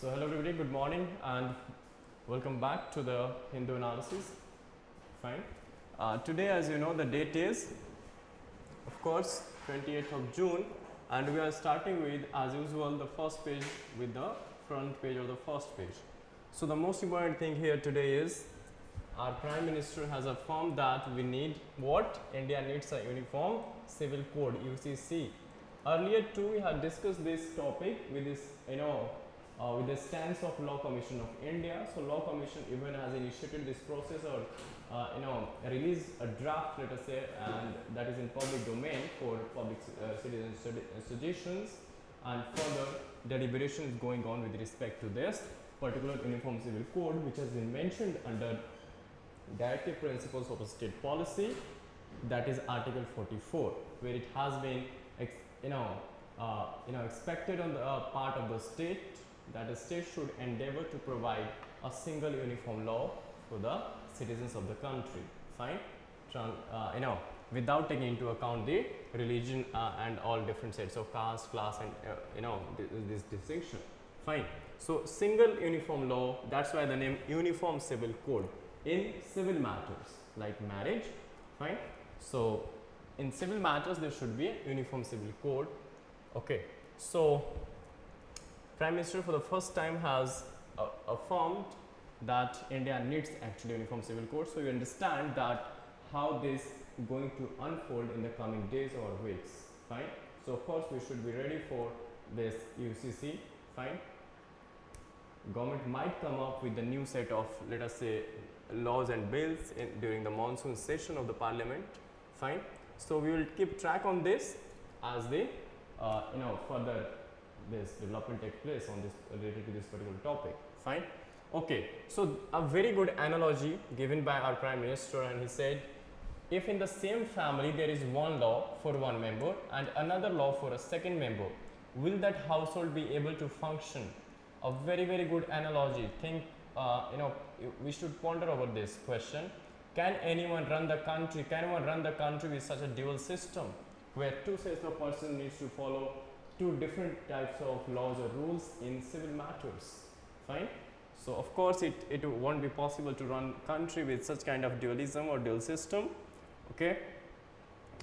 So hello everybody, good morning and welcome back to the Hindu analysis. Fine. Today, as you know, the date is of course 28th of June, and we are starting with, as usual, the first page with the front page or the first page. So the most important thing here today is our Prime Minister has affirmed that we need what? India needs a uniform civil code, UCC. Earlier too we had discussed this topic with this, with the stance of Law Commission of India. So Law Commission even has initiated this process, or released a draft, let us say, and that is in public domain for public citizen suggestions, and further deliberation is going on with respect to this particular uniform civil code, which has been mentioned under directive principles of a state policy, that is article 44, where it has been expected on the part of the state that the state should endeavor to provide a single uniform law for the citizens of the country. Fine. Without taking into account the religion and all different sets of caste, class, and this distinction. Fine. So single uniform law, that's why the name Uniform Civil Code in civil matters like marriage. Fine. So in civil matters there should be a uniform civil code. Okay. So Prime Minister for the first time has affirmed that India needs actually uniform civil code. So you understand that how this going to unfold in the coming days or weeks. Fine. So of course we should be ready for this UCC. Fine. Government might come up with a new set of, let us say, laws and bills during the monsoon session of the parliament. Fine. So we will keep track on this as the further this development take place on this related to this particular topic. Fine. Okay. So a very good analogy given by our Prime Minister, and he said, if in the same family there is one law for one member and another law for a second member, will that household be able to function? A very good analogy. Think, we should ponder over this question. Can anyone run the country? Can one run the country with such a dual system, where two sets of persons needs to follow two different types of laws or rules in civil matters? Fine. So of course it won't be possible to run country with such kind of dualism or dual system. Okay.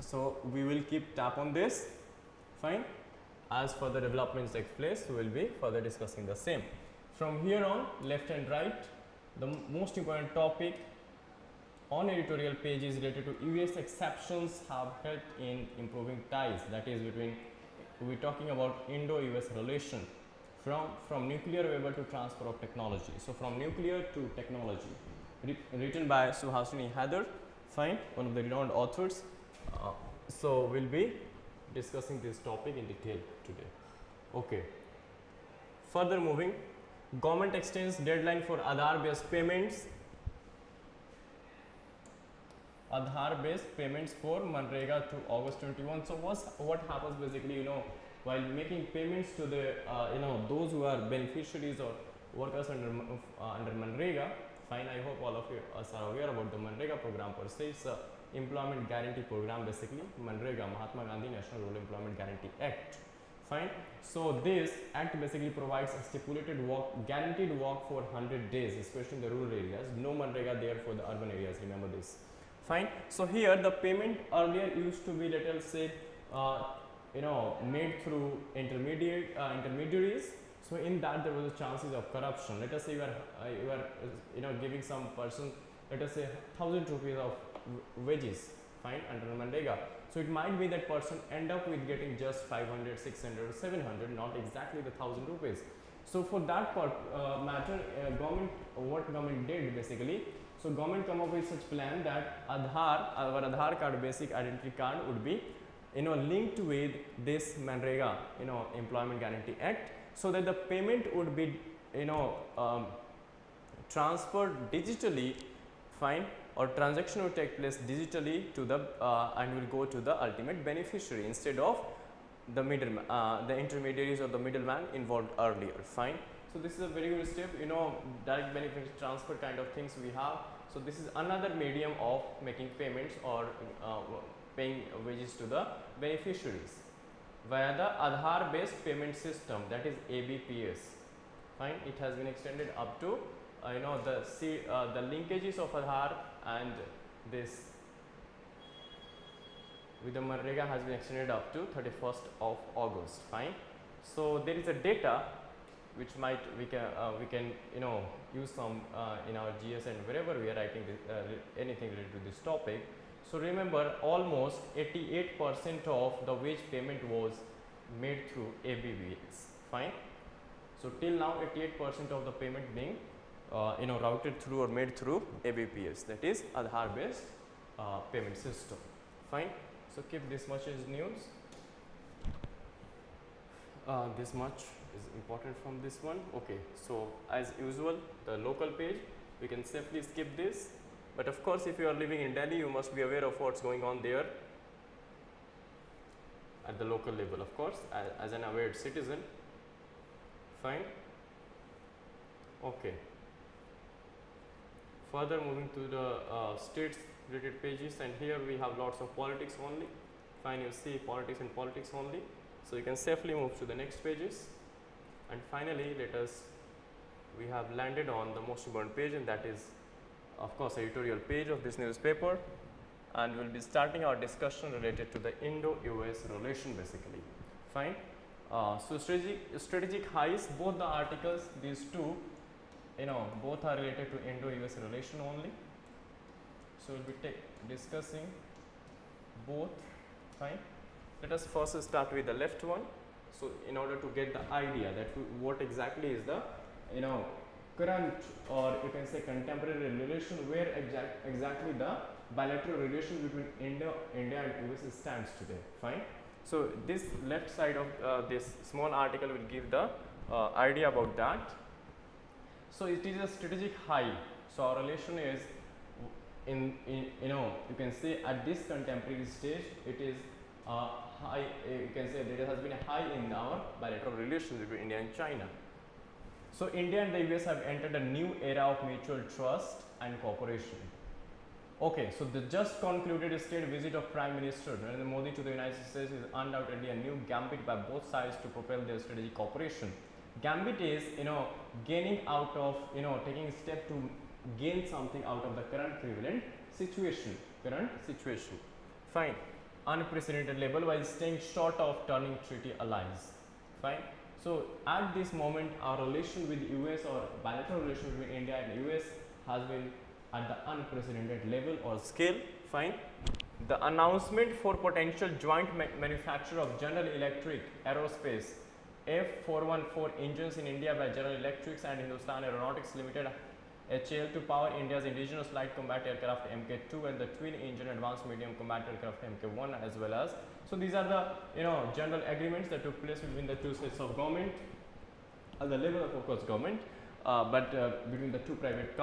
So we will keep tap on this. Fine. As further developments take place, we will be further discussing the same. From here on, left and right, the most important topic on editorial page is related to US exceptions have helped in improving ties, that is between, we are talking about Indo-US relation from nuclear waiver to transfer of technology. So from nuclear to technology, written by Suhasini Heather, fine, one of the renowned authors. So we'll be discussing this topic in detail today. Okay. Further moving, government extends deadline for Aadhaar based payments. Aadhaar based payments for Manrega to August 21. So what happens basically, while making payments to the those who are beneficiaries or workers under Manrega. Fine, I hope all of you are aware about the Manrega program per se. It's a employment guarantee program, basically. Manrega, Mahatma Gandhi National Rural Employment Guarantee Act. Fine. So this act basically provides a stipulated guaranteed work for 100 days, especially in the rural areas. No Manrega there for the urban areas, remember this. Fine. So here the payment earlier used to be, let us say, made through intermediaries. So in that there was a chances of corruption. Let us say you are giving some person, let us say 1,000 rupees of wages, fine, under Manrega. So it might be that person end up with getting just 500, 600 or 700, not exactly the 1,000 rupees. So for that matter, what government did basically, so government come up with such plan that our Aadhaar card, basic identity card, would be linked with this Manrega Employment Guarantee Act, so that the payment would be transferred digitally, fine, or transaction will take place digitally to the and will go to the ultimate beneficiary instead of the the intermediaries or the middleman involved earlier. Fine. So this is a very good step. Direct benefit transfer kind of things we have. So this is another medium of making payments or paying wages to the beneficiaries via the Aadhaar based payment system, that is ABPS. Fine, it has been extended up to the linkages of Aadhaar and this with the Manrega has been extended up to 31st of August. Fine. So there is a data which we can use some in our GS and wherever we are writing this, anything related to this topic. So remember, almost 88% of the wage payment was made through ABBS. Fine. So till now 88% of the payment being routed through or made through ABPS, that is Aadhaar based payment system. Fine. So keep this much as news. This much is important from this one. Okay. So as usual, the local page, we can safely skip this. But of course, if you are living in Delhi, you must be aware of what's going on there at the local level, of course, as an aware citizen. Fine. Okay. Further moving to the states related pages, and here we have lots of politics only. Fine, you see politics and politics only. So you can safely move to the next pages. And finally, we have landed on the most important page, and that is of course editorial page of this newspaper, and we will be starting our discussion related to the Indo-US relation basically. Fine. So strategic highs, both the articles, these two, both are related to Indo-US relation only. So we'll be discussing both. Fine. Let us first start with the left one. So in order to get the idea that what exactly is the current, or you can say contemporary relation, where exactly the bilateral relation between India and US stands today. Fine. So this left side of this small article will give the idea about that. So it is a strategic high. So our relation is you can say at this contemporary stage it is high. You can say there has been a high in our bilateral relations between India and China. So India and the US have entered a new era of mutual trust and cooperation. Okay, so the just concluded state visit of Prime Minister Narendra Modi to the United States is undoubtedly a new gambit by both sides to propel their strategic cooperation. Gambit is gaining out of taking a step to gain something out of the current prevalent situation. Fine. Unprecedented level while staying short of turning treaty allies. Fine. So at this moment, our relation with US or bilateral relation between India and US has been at the unprecedented level or scale. Fine. The announcement for potential joint manufacture of General Electric Aerospace F414 engines in India by General Electric and Hindustan Aeronautics Limited HAL to power India's indigenous light combat aircraft Mk2 and the twin engine advanced medium combat aircraft Mk1 as well as. So these are the general agreements that took place between the two sets of government at the level of course government, but between the two private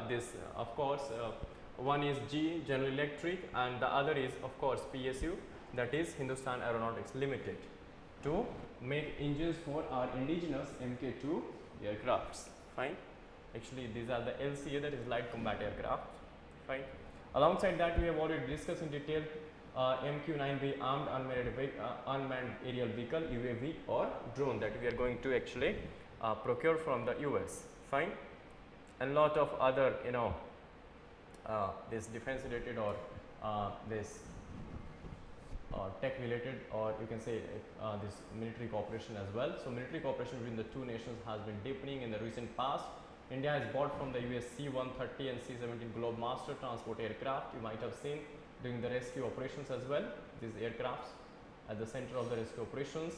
this of course one is General Electric and the other is of course PSU, that is Hindustan Aeronautics Limited, to make engines for our indigenous Mk2 aircrafts. Fine. Actually these are the LCA, that is light combat aircraft. Fine. Alongside that we have already discussed in detail MQ-9B armed unmanned aerial vehicle, UAV or drone, that we are going to actually procure from the US. Fine. And lot of other this defense related or this tech related, or you can say this military cooperation as well. So military cooperation between the two nations has been deepening in the recent past. India has bought from the US C-130 and C-17 Globemaster transport aircraft. You might have seen during the rescue operations as well, these aircrafts at the center of the rescue operations.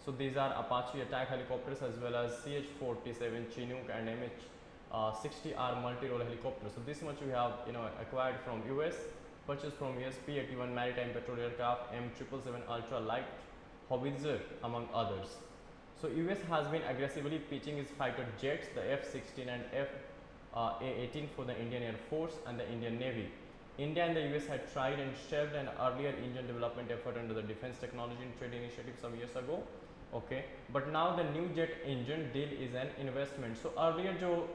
So these are Apache attack helicopters as well as CH-47 Chinook and MH-60R multi-role helicopters. So this much we have acquired from US, purchased from US P-81 maritime patrol aircraft, M777 ultra light howitzer among others. So US has been aggressively pitching its fighter jets, the F-16 and F-A-18 for the Indian Air Force and the Indian Navy. India and the US had tried and shelved an earlier engine development effort under the Defense Technology and Trade Initiative some years ago. Okay, but now the new jet engine deal is an investment. So earlier जो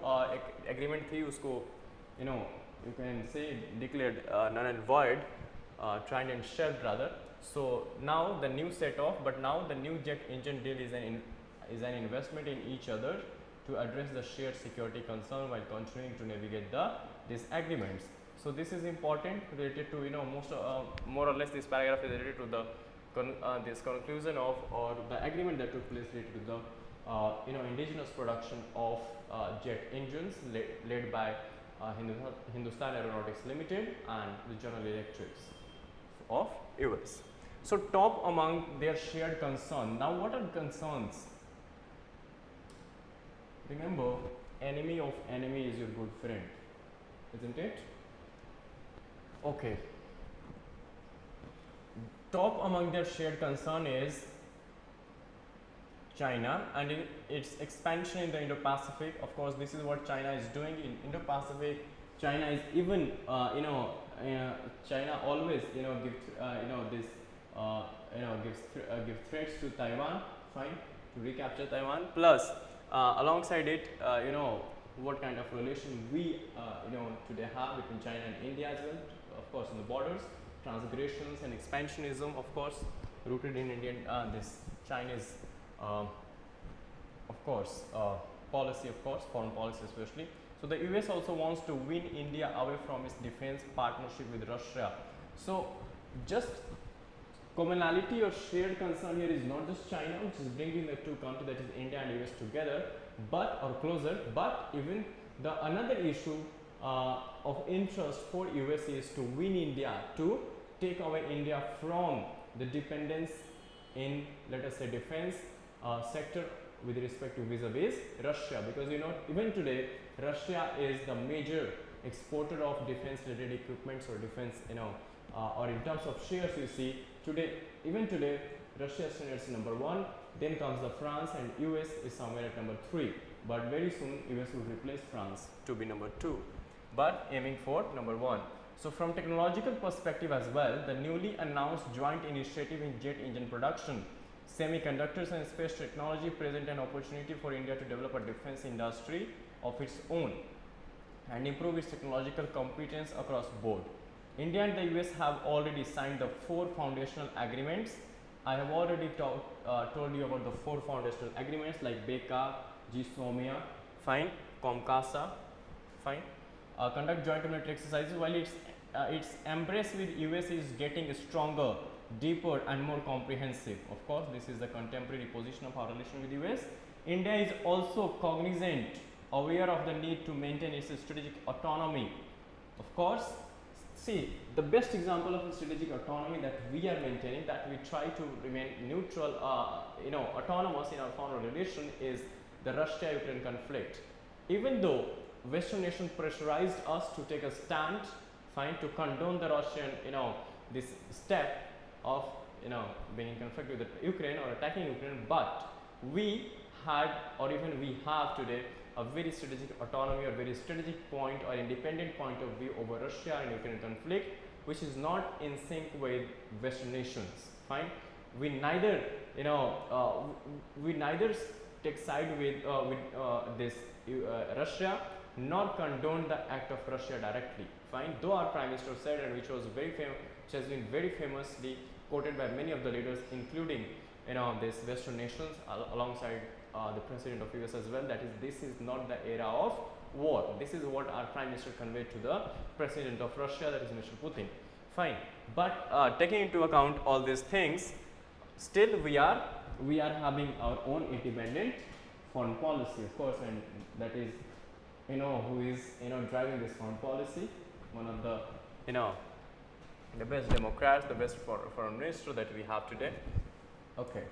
agreement थी उसको you can say declared null and void, tried and shelved rather. So now the new set off, but now the new jet engine deal is an investment in each other to address the shared security concern while continuing to navigate these agreements. So this is important, related to, more or less this paragraph is related to the this conclusion of, or the agreement that took place related to the indigenous production of jet engines led by Hindustan Aeronautics Limited and the General Electrics of US. So top among their shared concern. Now what are concerns? Remember, enemy of enemy is your good friend, isn't it? Okay. Top among their shared concern is China and its expansion in the Indo-Pacific. Of course, this is what China is doing in Indo-Pacific. China is even, China always, give threats to Taiwan, fine, to recapture Taiwan. Plus, alongside it, what kind of relation we, today have between China and India as well. Of course, in the borders, transgressions and expansionism, of course, rooted in Indian, this Chinese, policy, of course, foreign policy especially. So the US also wants to win India away from its defense partnership with Russia. So just commonality or shared concern here is not just China, which is bringing the two countries, that is India and US together, but or closer, but even the another issue of interest for US is to win India, to take away India from the dependence in, let us say, defense sector with respect to vis-a-vis Russia, because even today Russia is the major exporter of defense related equipments or defense, or in terms of shares, you see today, even today Russia stands number 1, then comes the France, and US is somewhere at number 3, but very soon US will replace France to be number 2, but aiming for number 1. So from technological perspective as well, the newly announced joint initiative in jet engine production, semiconductors and space technology present an opportunity for India to develop a defense industry of its own and improve its technological competence across board. India and the US have already signed the 4 foundational agreements. I have already told you about the 4 foundational agreements like BECA, GSOMIA, fine, COMCASA, fine. Conduct joint military exercises, while its embrace with US is getting stronger, deeper and more comprehensive. Of course, this is the contemporary position of our relation with US. India is also cognizant, aware of the need to maintain its strategic autonomy. Of course, see, the best example of strategic autonomy that we are maintaining, that we try to remain neutral, autonomous in our foreign relation, is the Russia-Ukraine conflict. Even though Western nations pressurized us to take a stand, fine, to condone the Russian, this step of, being in conflict with Ukraine or attacking Ukraine, but we had, or even we have today, a very strategic autonomy or very strategic point or independent point of view over Russia and Ukraine conflict, which is not in sync with Western nations, fine. We neither, we neither take side with this Russia, nor condone the act of Russia directly, fine. Though our Prime Minister said, and which was very which has been very famously quoted by many of the leaders, including this Western nations, alongside the President of US as well, that is, this is not the era of war. This is what our Prime Minister conveyed to the President of Russia, that is Mr. Putin, fine. But taking into account all these things, still we are having our own independent foreign policy, of course, and that is, who is driving this foreign policy, one of the the best Democrats, the best foreign minister that we have today. Okay.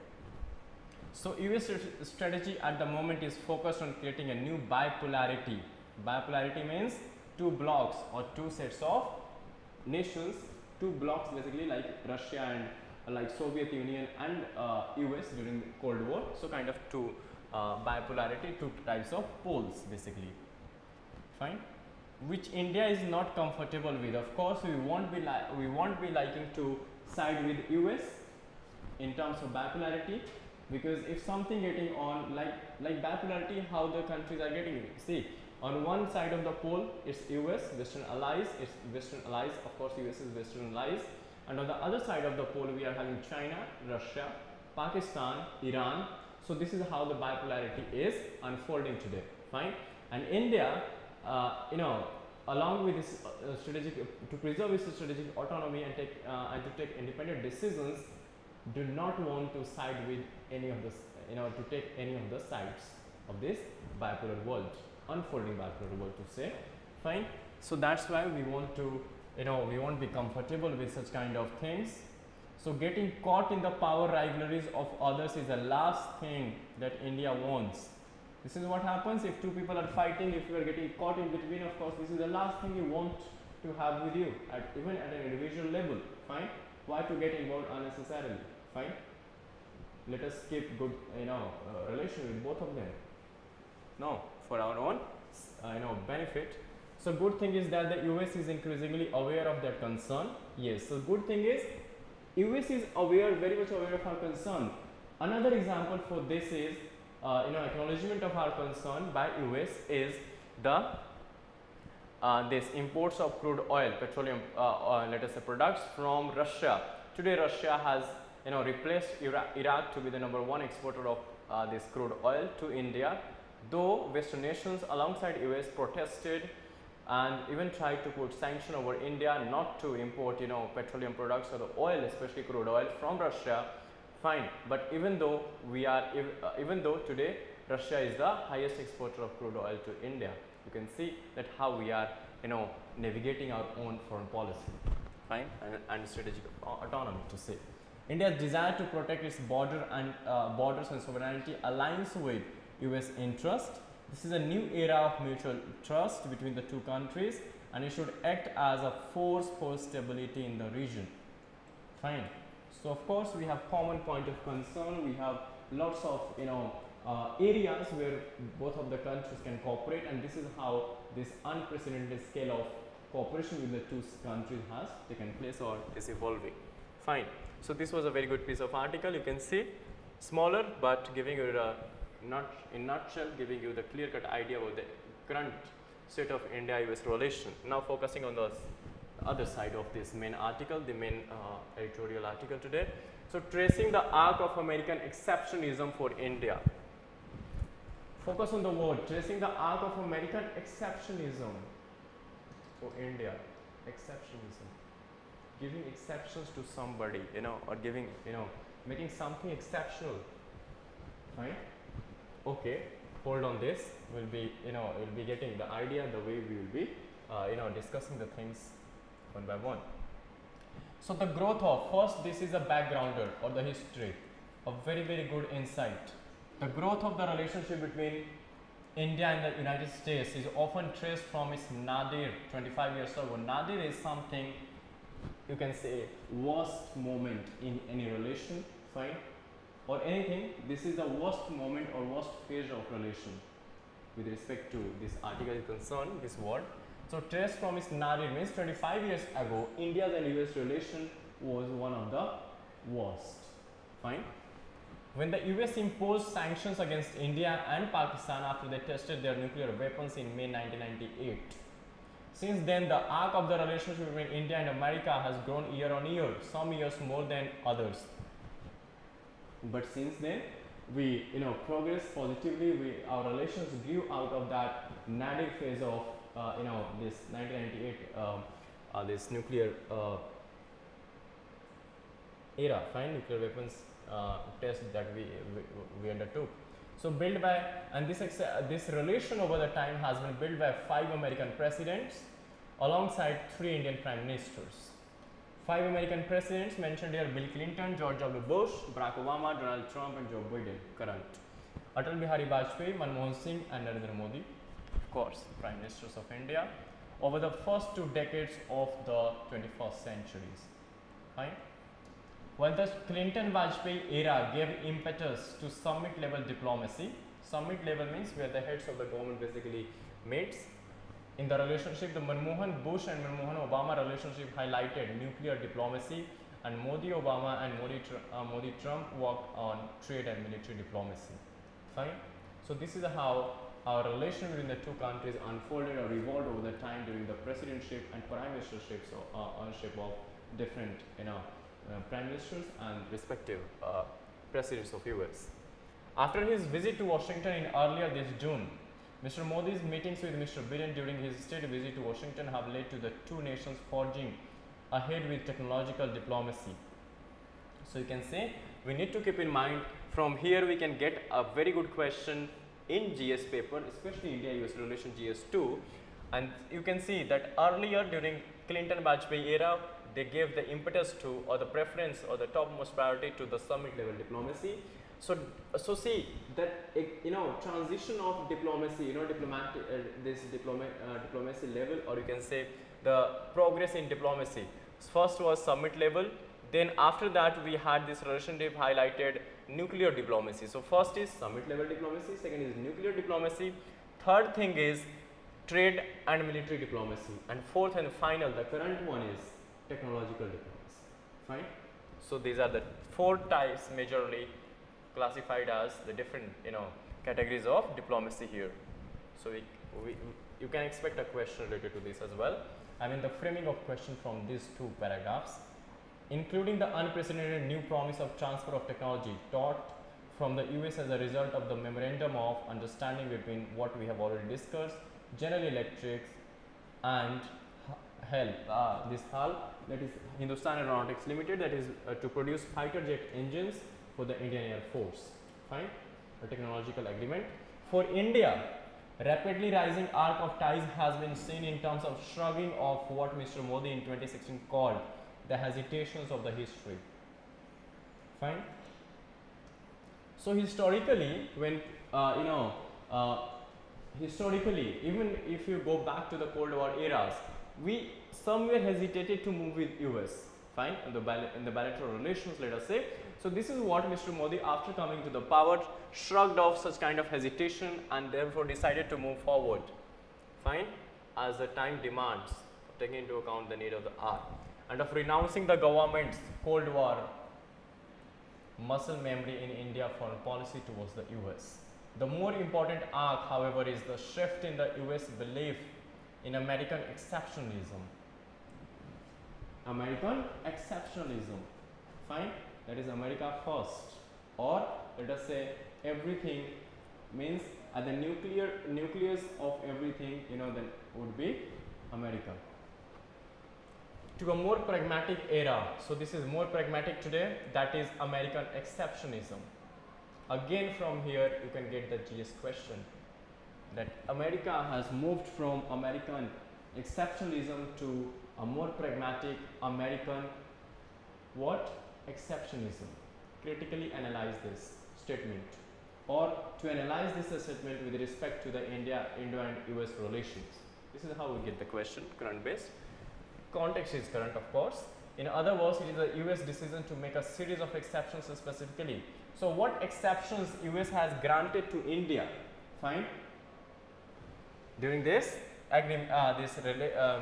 So US strategy at the moment is focused on creating a new bipolarity. Bipolarity means 2 blocks or 2 sets of nations, 2 blocks basically, like Russia and like Soviet Union and US during the Cold War. So kind of 2 bipolarity, 2 types of poles basically, fine, which India is not comfortable with. Of course, we won't be liking to side with US in terms of bipolarity, because if something getting on like bipolarity, how the countries are getting it. See, on one side of the pole it's US, Western allies, of course US is Western allies, and on the other side of the pole we are having China, Russia, Pakistan, Iran. So this is how the bipolarity is unfolding today. Fine. And India, you know, along with this strategic to preserve its strategic autonomy and to take independent decisions, do not want to side with any of the to take any of the sides of this bipolar world, unfolding bipolar world to say. Fine. So that's why we want to, we won't be comfortable with such kind of things. So getting caught in the power rivalries of others is the last thing that India wants. This is what happens if two people are fighting. If you are getting caught in between, of course, this is the last thing you want to have with you, even at an individual level. Fine. Why to get involved unnecessarily? Fine. Let us keep good, relation with both of them. No, for our own, benefit. So good thing is that the US is increasingly aware of that concern. Yes. So good thing is US is aware, very much aware of our concern. Another example for this is, acknowledgement of our concern by US is the this imports of crude oil, petroleum, let us say products from Russia. Today, Russia has replaced Iraq to be the #1 exporter of this crude oil to India. Though Western nations alongside US protested and even tried to put sanction over India not to import petroleum products or the oil, especially crude oil, from Russia. Fine, but even though today Russia is the highest exporter of crude oil to India, you can see that how we are navigating our own foreign policy. Fine, and strategic autonomy to say. India's desire to protect its borders and sovereignty aligns with US interest. This is a new era of mutual trust between the two countries, and it should act as a force for stability in the region. Fine. So of course we have common point of concern. We have lots of areas where both of the countries can cooperate, and this is how this unprecedented scale of cooperation with the two countries has taken place or is evolving. Fine. So this was a very good piece of article. You can see smaller, but giving you in nutshell, giving you the clear-cut idea about the current state of India-US relation. Now focusing on the other side of this main article, the main editorial article today. So tracing the arc of American exceptionism for India. Focus on the word, tracing the arc of American exceptionism for India. Exceptionism. Giving exceptions to somebody, or giving, making something exceptional. Right? Okay, hold on this. We'll be, we'll be getting the idea, the way we will be, discussing the things one by one. So the growth of, first this is a backgrounder or the history, a very, very good insight. The growth of the relationship between India and the United States is often traced from its nadir 25 years ago. Nadir is something, you can say, worst moment in any relation, fine, or anything. This is the worst moment or worst phase of relation with respect to this article is concerned, this word. So traced from its nadir means 25 years ago, India's and US relation was one of the worst. Fine. When the US imposed sanctions against India and Pakistan after they tested their nuclear weapons in May 1998. Since then, the arc of the relationship between India and America has grown year on year, some years more than others. But since then, we progressed positively. Our relations grew out of that nadir phase of this 1998 this nuclear era, fine, nuclear weapons test that we undertook. So built by, and this relation over the time has been built by 5 American presidents alongside 3 Indian prime ministers. 5 American presidents mentioned here: Bill Clinton, George W. Bush, Barack Obama, Donald Trump, and Joe Biden, current. Atal Bihari Vajpayee, Manmohan Singh, and Narendra Modi, of course, prime ministers of India, over the first 2 decades of the 21st centuries. Fine. While the Clinton-Vajpayee era gave impetus to summit-level diplomacy, summit level means where the heads of the government basically meets. In the relationship, the Manmohan Bush and Manmohan Obama relationship highlighted nuclear diplomacy, and Modi Obama and Modi Trump worked on trade and military diplomacy. Fine. So this is how our relation between the two countries unfolded or evolved over the time during the presidency and prime ministerships or ownership of different prime ministers and respective presidents of US. After his visit to Washington in earlier this June, Mr. Modi's meetings with Mr. Biden during his state visit to Washington have led to the two nations forging ahead with technological diplomacy. So you can say we need to keep in mind, from here we can get a very good question in GS paper, especially India-US relation GS2, and you can see that earlier during Clinton-Vajpayee era, they gave the impetus to, or the preference or the topmost priority to the summit level diplomacy. So see that transition of diplomacy, diplomatic diplomacy level, or you can say the progress in diplomacy. First was summit level, then after that we had this relationship highlighted nuclear diplomacy. So first is summit level diplomacy, second is nuclear diplomacy, third thing is trade and military diplomacy, and fourth and final, the current one is technological diplomacy. Fine. So these are the four types majorly classified as the different categories of diplomacy here. So you can expect a question related to this as well. I mean the framing of question from these two paragraphs, including the unprecedented new promise of transfer of technology taught from the US as a result of the memorandum of understanding between what we have already discussed, General Electric and this HAL, that is Hindustan Aeronautics Limited, that is to produce fighter jet engines for the Indian Air Force. Fine, a technological agreement. For India, rapidly rising arc of ties has been seen in terms of shrugging off what Mr. Modi in 2016 called the hesitations of the history. Fine. So historically, when historically, even if you go back to the Cold War eras, we somewhere hesitated to move with US. Fine, in the bilateral relations, let us say. So this is what Mr. Modi, after coming to the power, shrugged off such kind of hesitation and therefore decided to move forward. Fine, as the time demands, taking into account the need of the hour, and of renouncing the government's Cold War muscle memory in India foreign policy towards the US. The more important arc, however, is the shift in the US belief in American exceptionalism. American exceptionalism. Fine, that is America first, or let us say everything means at the nucleus of everything, then would be America. To a more pragmatic era, so this is more pragmatic today, that is American exceptionism. Again from here you can get the GS question, that America has moved from American exceptionalism to a more pragmatic American what? Exceptionism. Critically analyze this statement, or to analyze this statement with respect to the Indo and US relations. This is how we get the question, current based. Context is current, of course. In other words, it is the US decision to make a series of exceptions specifically. So what exceptions US has granted to India? Fine. During this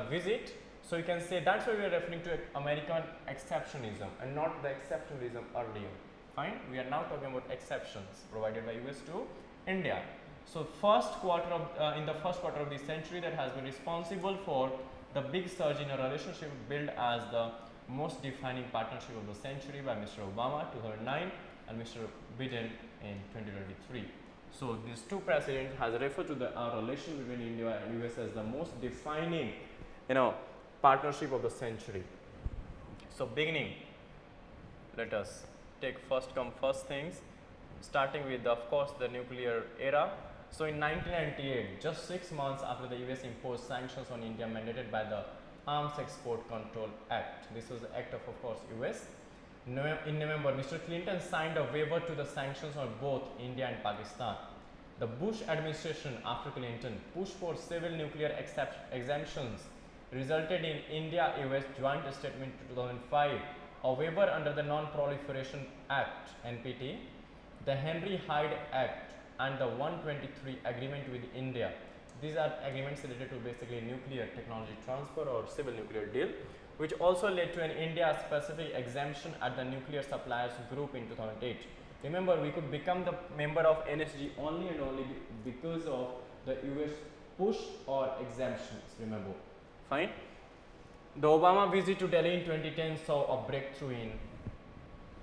visit, so you can say that's why we are referring to American exceptionism and not the exceptionalism earlier. Fine, we are now talking about exceptions provided by US to India. So in the first quarter of this century, that has been responsible for the big surge in a relationship billed as the most defining partnership of the century by Mr. Obama 2009 and Mr. Biden in 2023. So these two presidents has referred to the relation between India and US as the most defining, partnership of the century. So beginning, let us take first come first things, starting with of course the nuclear era. So in 1998, just 6 months after the US imposed sanctions on India mandated by the Arms Export Control Act, this was the act of course US. In November, Mr. Clinton signed a waiver to the sanctions on both India and Pakistan. The Bush administration after Clinton pushed for several nuclear exemptions, resulted in India-US Joint Statement 2005, a waiver under the Non-Proliferation Act (NPT), the Henry Hyde Act, and the 123 agreement with India. These are agreements related to basically nuclear technology transfer or civil nuclear deal, which also led to an India-specific exemption at the nuclear suppliers group in 2008. Remember, we could become the member of NSG only and only because of the US push or exemptions, remember. Fine. The Obama visit to Delhi in 2010 saw a breakthrough in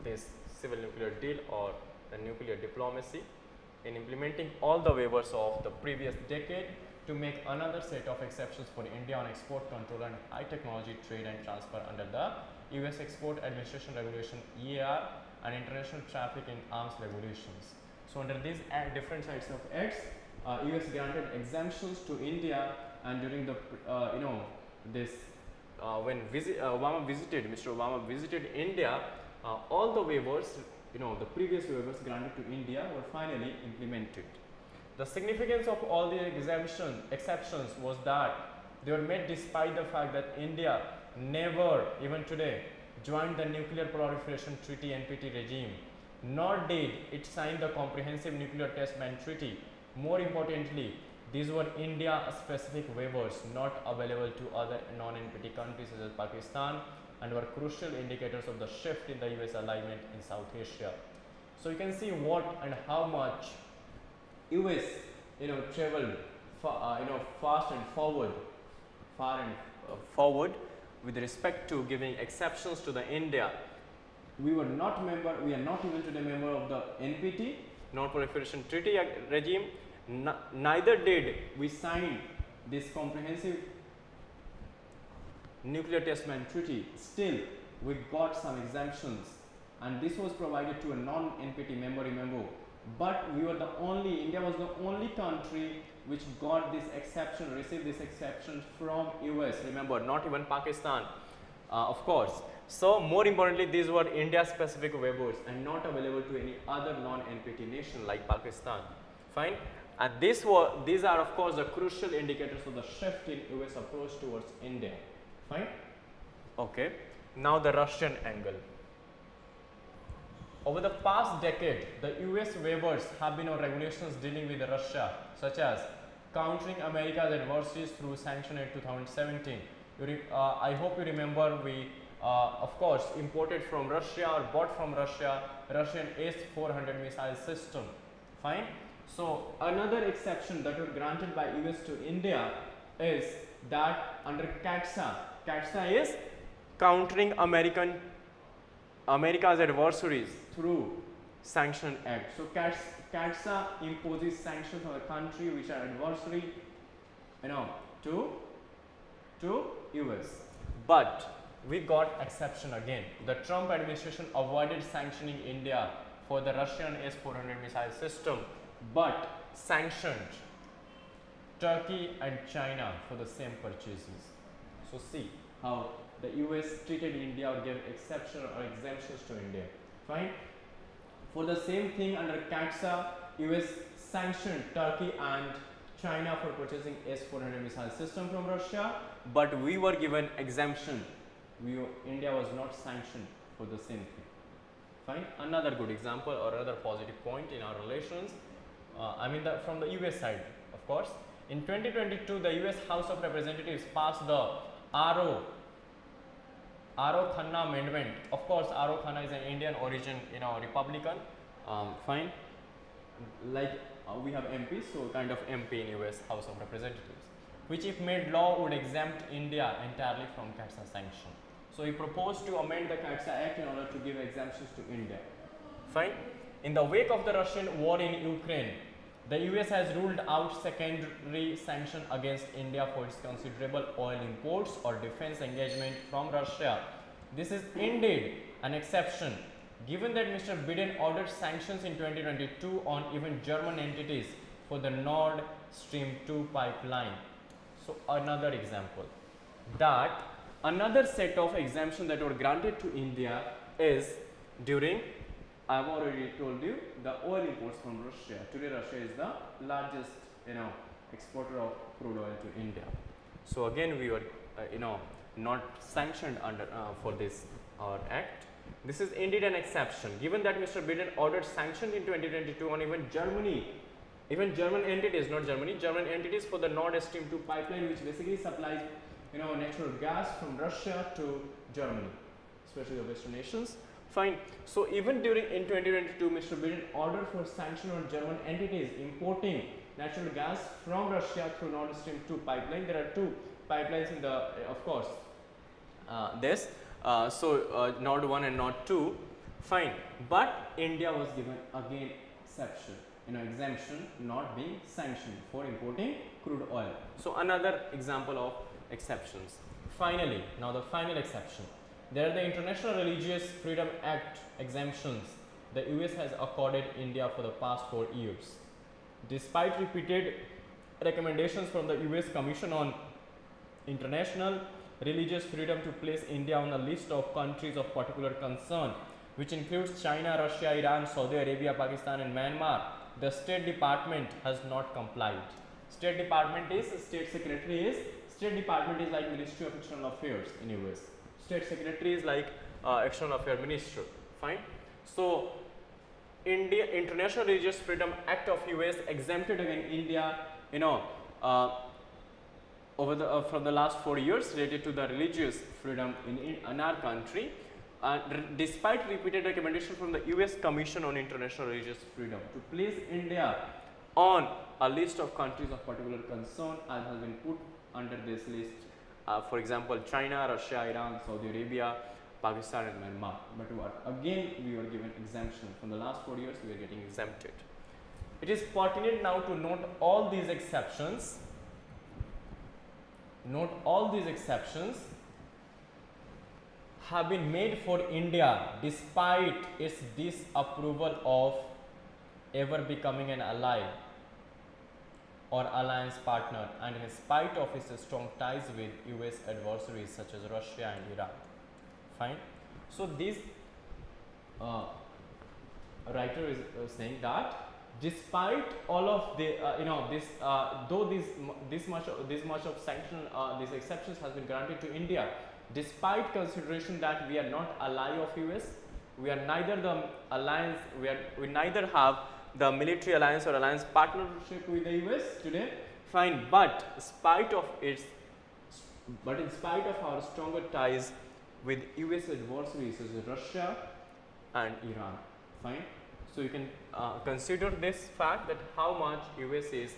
this civil nuclear deal or the nuclear diplomacy. in implementing all the waivers of the previous decade to make another set of exceptions for India on export control and high technology trade and transfer under the US Export Administration Regulation EAR and International Traffic in Arms Regulations. So under these different sets of acts, US granted exemptions to India, and during the this when Mr. Obama visited India, all the waivers, the previous waivers granted to India were finally implemented. The significance of all the exceptions was that they were made despite the fact that India never, even today, joined the Nuclear Proliferation Treaty (NPT) regime, nor did it sign the Comprehensive Nuclear Test Ban Treaty. More importantly, these were India-specific waivers not available to other non-NPT countries such as Pakistan, and were crucial indicators of the shift in the US alignment in South Asia. So you can see what and how much US traveled far and forward with respect to giving exceptions to the India. We are not even today member of the NPT, Non-Proliferation Treaty regime. Neither did we sign this comprehensive nuclear test ban treaty. Still, we got some exemptions, and this was provided to a non-NPT member, remember. But India was the only country which got this exception, received this exception from US, remember, not even Pakistan, of course. So more importantly, these were India specific waivers and not available to any other non-NPT nation like Pakistan. Fine. And these are of course the crucial indicators of the shift in US approach towards India. Fine. Okay. Now the Russian angle. Over the past decade, the US waivers have been on regulations dealing with Russia, such as countering America's adversaries through Sanction Act 2017. I hope you remember we of course imported from Russia or bought from Russia Russian S-400 missile system. Fine. So another exception that was granted by US to India is that under CATSA. CATSA is countering America's adversaries through Sanction Act. So CATSA imposes sanctions on a country which are adversary, to US. But we got exception again. The Trump administration avoided sanctioning India for the Russian S-400 missile system, but sanctioned Turkey and China for the same purchases. So see how the US treated India or gave exception or exemptions to India. Fine. For the same thing under CATSA, US sanctioned Turkey and China for purchasing S-400 missile system from Russia, but we were given exemption. India was not sanctioned for the same thing. Fine. Another good example or another positive point in our relations, from the US side, of course. In 2022, the US House of Representatives passed the Aro Khanna amendment. Of course, Aro Khanna is an Indian origin, Republican. Fine. Like we have MPs, so kind of MP in US House of Representatives, which if made law would exempt India entirely from CATSA sanction. So he proposed to amend the CATSA Act in order to give exemptions to India. Fine. In the wake of the Russian war in Ukraine, the US has ruled out secondary sanction against India for its considerable oil imports or defense engagement from Russia. This is indeed an exception, given that Mr. Biden ordered sanctions in 2022 on even German entities for the Nord Stream 2 pipeline. So another example, that another set of exemptions that were granted to India is during, I've already told you, the oil imports from Russia. Today Russia is the largest exporter of crude oil to India. So again we were not sanctioned under for this act. This is indeed an exception, given that Mr. Biden ordered sanctions in 2022 on even German entities, not Germany, German entities for the Nord Stream 2 pipeline, which basically supplies natural gas from Russia to Germany, especially the Western nations. Fine. So even in 2022, Mr. Biden ordered for sanction on German entities importing natural gas from Russia through Nord Stream 2 pipeline. There are two pipelines in the, of course, Nord 1 and Nord 2. Fine. But India was given again exception. exemption, not being sanctioned for importing crude oil. So another example of exceptions. Finally, now the final exception. There are the International Religious Freedom Act exemptions the US has accorded India for the past 4 years. Despite repeated recommendations from the US Commission on International Religious Freedom to place India on a list of countries of particular concern, which includes China, Russia, Iran, Saudi Arabia, Pakistan and Myanmar, the State Department has not complied. State Department is, State Secretary is, State Department is like Ministry of External Affairs in US. State Secretary is like External Affairs Minister. Fine. So India International Religious Freedom Act of US exempted again India, over the from the last 4 years related to the religious freedom in our country, despite repeated recommendation from the US Commission on International Religious Freedom to place India on a list of countries of particular concern, as has been put under this list, for example China, Russia, Iran, Saudi Arabia, Pakistan and Myanmar. But what? Again we were given exemption. From the last 4 years we are getting exempted. It is pertinent now to note all these exceptions. Note all these exceptions have been made for India despite its disapproval of ever becoming an ally or alliance partner, and in spite of its strong ties with US adversaries such as Russia and Iran. Fine. So this writer is saying that despite all of the though this much of sanction, these exceptions has been granted to India, despite consideration that we are not ally of US, we are neither the alliance, we neither have the military alliance or alliance partnership with the US today. Fine. But in spite of our stronger ties with US adversaries such as Russia and Iran. Fine. So you can consider this fact that how much US is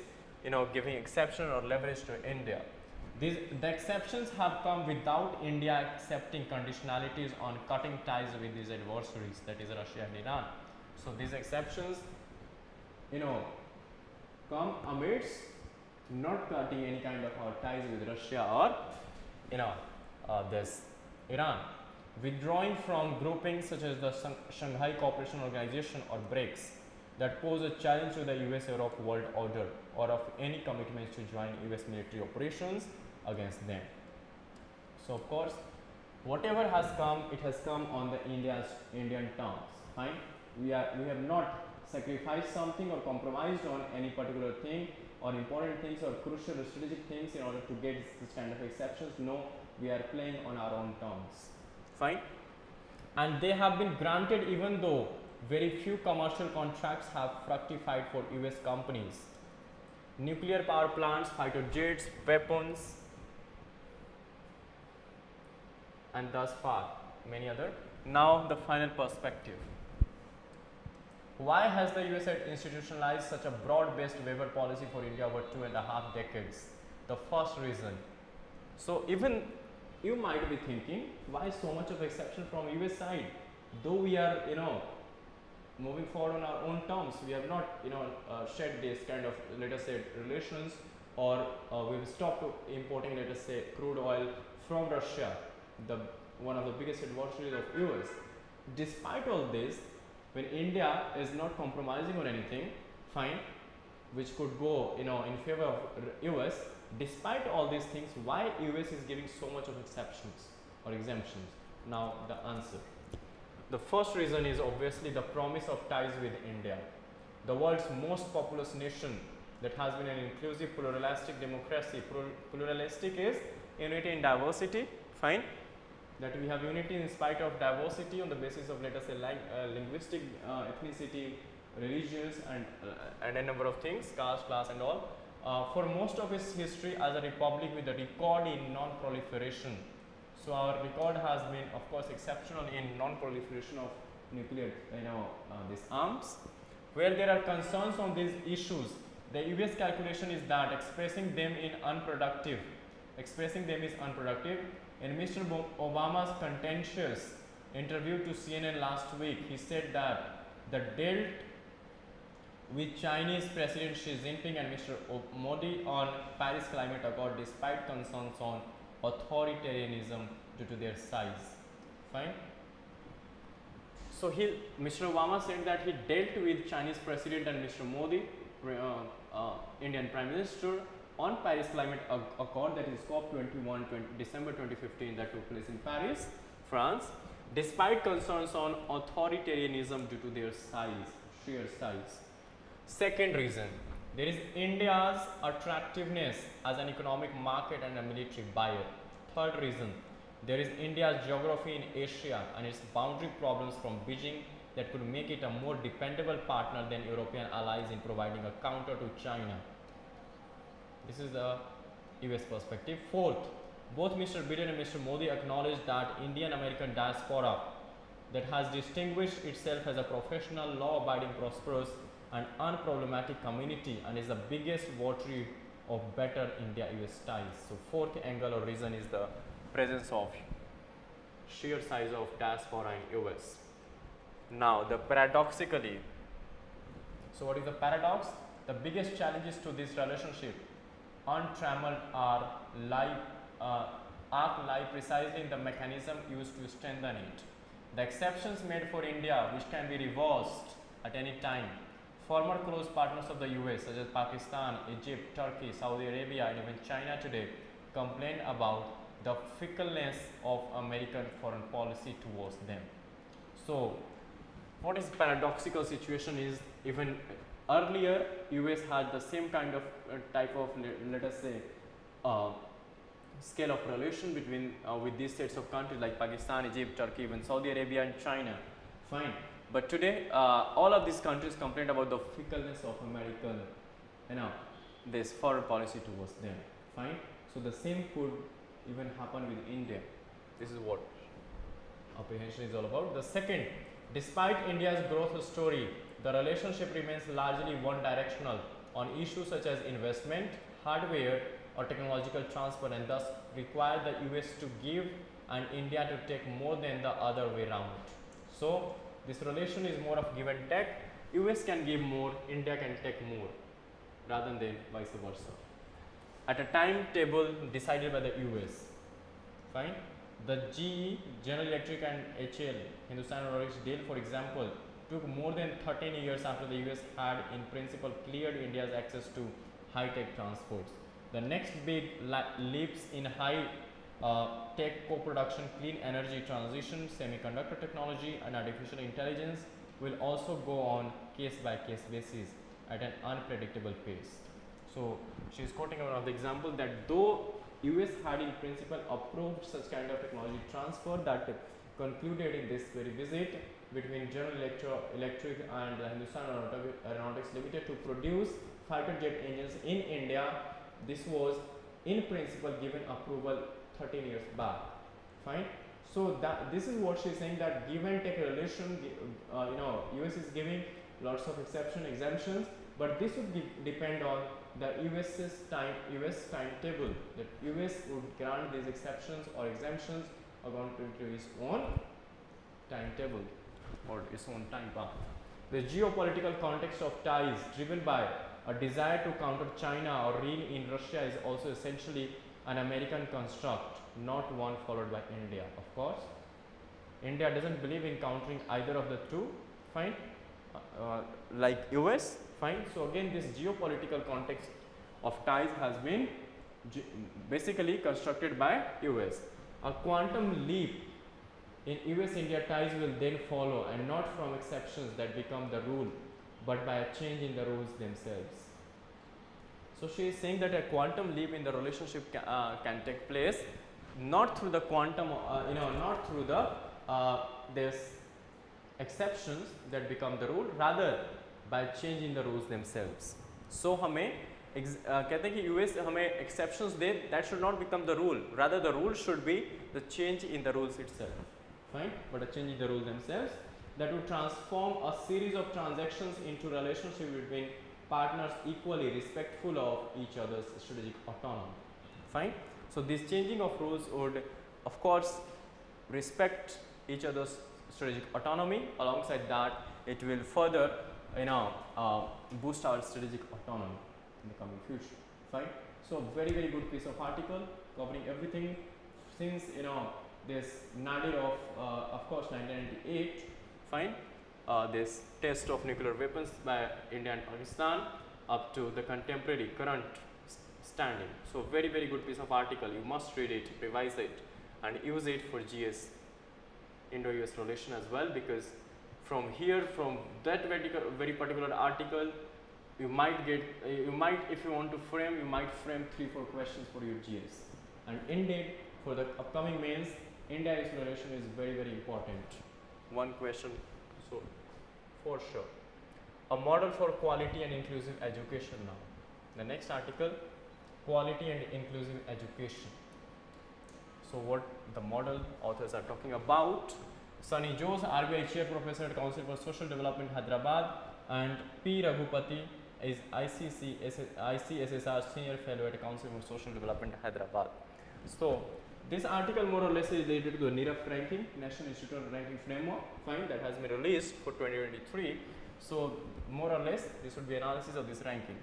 giving exception or leverage to India. The exceptions have come without India accepting conditionalities on cutting ties with these adversaries, that is Russia and Iran. So these exceptions come amidst not cutting any kind of our ties with Russia or this Iran, withdrawing from groupings such as the Shanghai Cooperation Organization or BRICS that pose a challenge to the US-Europe world order, or of any commitments to join US military operations against them. So of course whatever has come, it has come on the Indian terms. Fine. We have not sacrificed something or compromised on any particular thing or important things or crucial or strategic things in order to get this kind of exceptions. No, we are playing on our own terms. Fine. And they have been granted even though very few commercial contracts have fructified for US companies. Nuclear power plants, fighter jets, weapons, and thus far many other. Now the final perspective. Why has the US institutionalized such a broad-based waiver policy for India over 2.5 decades? The first reason. So even you might be thinking, why so much of exception from US side? Though we are moving forward on our own terms, we have not shed this kind of, let us say, relations, or we've stopped importing, let us say, crude oil from Russia, one of the biggest adversaries of US. Despite all this, when India is not compromising on anything, fine, which could go in favor of US, despite all these things, why US is giving so much of exceptions or exemptions? Now the answer. The first reason is obviously the promise of ties with India, the world's most populous nation that has been an inclusive pluralistic democracy. Pluralistic is unity in diversity. Fine. That we have unity in spite of diversity on the basis of, let us say, linguistic, ethnicity, religions, and a number of things, caste, class and all. For most of its history as a republic with a record in non-proliferation. So our record has been, of course, exceptional in non-proliferation of nuclear, these arms. Where there are concerns on these issues, the US calculation is that expressing them is unproductive. In Mr. Obama's contentious interview to CNN last week, he said that the dealt with Chinese President Xi Jinping and Mr. Modi on Paris Climate Accord despite concerns on authoritarianism due to their size. Fine. So Mr. Obama said that he dealt with Chinese President and Mr. Modi, Indian Prime Minister, on Paris Climate Accord, that is COP21, December 2015, that took place in Paris, France, despite concerns on authoritarianism due to their size, sheer size. Second reason, there is India's attractiveness as an economic market and a military buyer. Third reason, there is India's geography in Asia and its boundary problems from Beijing that could make it a more dependable partner than European allies in providing a counter to China. This is the US perspective. Fourth, both Mr. Biden and Mr. Modi acknowledge that Indian American diaspora that has distinguished itself as a professional, law-abiding, prosperous and unproblematic community and is the biggest votary of better India-US ties. So fourth angle or reason is the presence of sheer size of diaspora in US. Now the paradoxically, so what is the paradox? The biggest challenges to this relationship untrammeled lie precisely in the mechanism used to strengthen it. The exceptions made for India, which can be reversed at any time. Former close partners of the US such as Pakistan, Egypt, Turkey, Saudi Arabia and even China today complain about the fickleness of American foreign policy towards them. So what is paradoxical situation is, even earlier US had the same kind of type of let us say scale of relation between with these sets of countries like Pakistan, Egypt, Turkey, even Saudi Arabia and China. Fine. But today all of these countries complain about the fickleness of American this foreign policy towards them. Fine. So the same could even happen with India. This is what apprehension is all about. The second, despite India's growth story, the relationship remains largely one directional on issues such as investment, hardware or technological transfer, and thus require the US to give and India to take more than the other way round. So this relation is more of give and take. US can give more, India can take more, rather than vice versa. At a timetable decided by the US. Fine. The GE, General Electric and HL, Hindustan Aeronautics deal, for example, took more than 13 years after the US had in principle cleared India's access to high-tech transports. The next big leaps in high-tech co-production, clean energy transition, semiconductor technology and artificial intelligence will also go on case-by-case basis at an unpredictable pace. So she is quoting one of the example that though US had in principle approved such kind of technology transfer that concluded in this very visit between General Electric and Hindustan Aeronautics Limited to produce fighter jet engines in India. This was in principle given approval 13 years back. Fine. So this is what she is saying, that give and take relation, US is giving lots of exemptions, but this would depend on the US timetable, that US would grant these exceptions or exemptions according to its own timetable or its own time path. The geopolitical context of ties driven by a desire to counter China or rein in Russia is also essentially an American construct, not one followed by India. Of course, India doesn't believe in countering either of the two. Fine. Like US. Fine. So again, this geopolitical context of ties has been basically constructed by US. A quantum leap in US-India ties will then follow, and not from exceptions that become the rule, but by a change in the rules themselves. So she is saying that a quantum leap in the relationship can take place, not through the quantum, not through the this exceptions that become the rule, rather by changing the rules themselves. So हमें कहते हैं कि US हमें exceptions they, that should not become the rule, rather the rule should be the change in the rules itself. Fine. But a change in the rules themselves that would transform a series of transactions into relationship between partners equally respectful of each other's strategic autonomy. Fine. So this changing of rules would of course respect each other's strategic autonomy. Alongside that, it will further boost our strategic autonomy in the coming future. Fine. So very good piece of article covering everything since this nadir of course 1998. Fine. This test of nuclear weapons by India and Pakistan up to the contemporary current standing. So very good piece of article. You must read it, revise it, and use it for GS Indo-US relation as well, because from here, from that very particular article, you might get, if you want to frame, you might frame 3-4 questions for your GS. And indeed, for the upcoming mains, India-US relation is very important. One question, so for sure. A model for quality and inclusive education now. The next article, quality and inclusive education. So what the model authors are talking about. Sunny Jose, RBI Chair Professor at Council for Social Development, Hyderabad, and P. Raghupati is ICSSR Senior Fellow at Council for Social Development, Hyderabad. So this article more or less is related to the NIRF ranking, National Institute of Ranking Framework, fine, that has been released for 2023. So more or less this would be analysis of this ranking.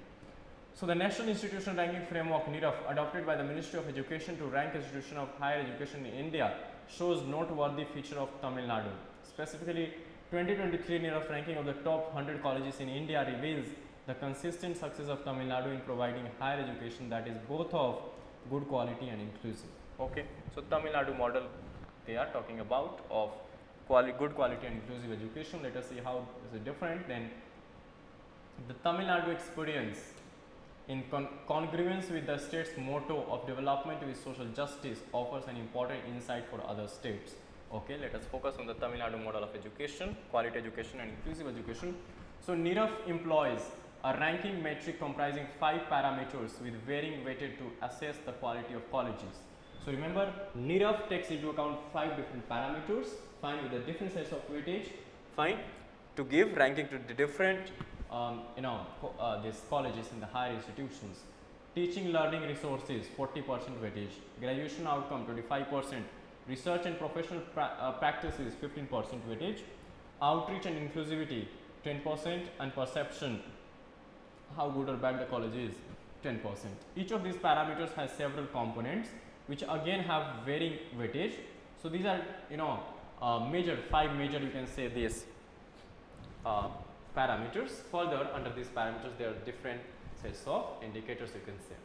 So the National Institution Ranking Framework NIRF, adopted by the Ministry of Education to rank institutions of higher education in India, shows noteworthy feature of Tamil Nadu. Specifically, 2023 NIRF ranking of the top 100 colleges in India reveals the consistent success of Tamil Nadu in providing higher education that is both of good quality and inclusive. Okay, so Tamil Nadu model they are talking about of good quality and inclusive education. Let us see how is it different. Then the Tamil Nadu experience in congruence with the state's motto of development with social justice offers an important insight for other states. Okay, let us focus on the Tamil Nadu model of education, quality education and inclusive education. So NIRF employs a ranking metric comprising 5 parameters with varying weighted to assess the quality of colleges. So remember, NIRF takes into account 5 different parameters, fine, with the different sets of weightage, fine, to give ranking to the different these colleges in the higher institutions. Teaching learning resources 40% weightage, graduation outcome 25%, research and professional practices 15% weightage, outreach and inclusivity 10%, and perception, how good or bad the college is, 10%. Each of these parameters has several components which again have varying weightage. So these are 5 major you can say these parameters. Further, under these parameters there are different sets of indicators you can say.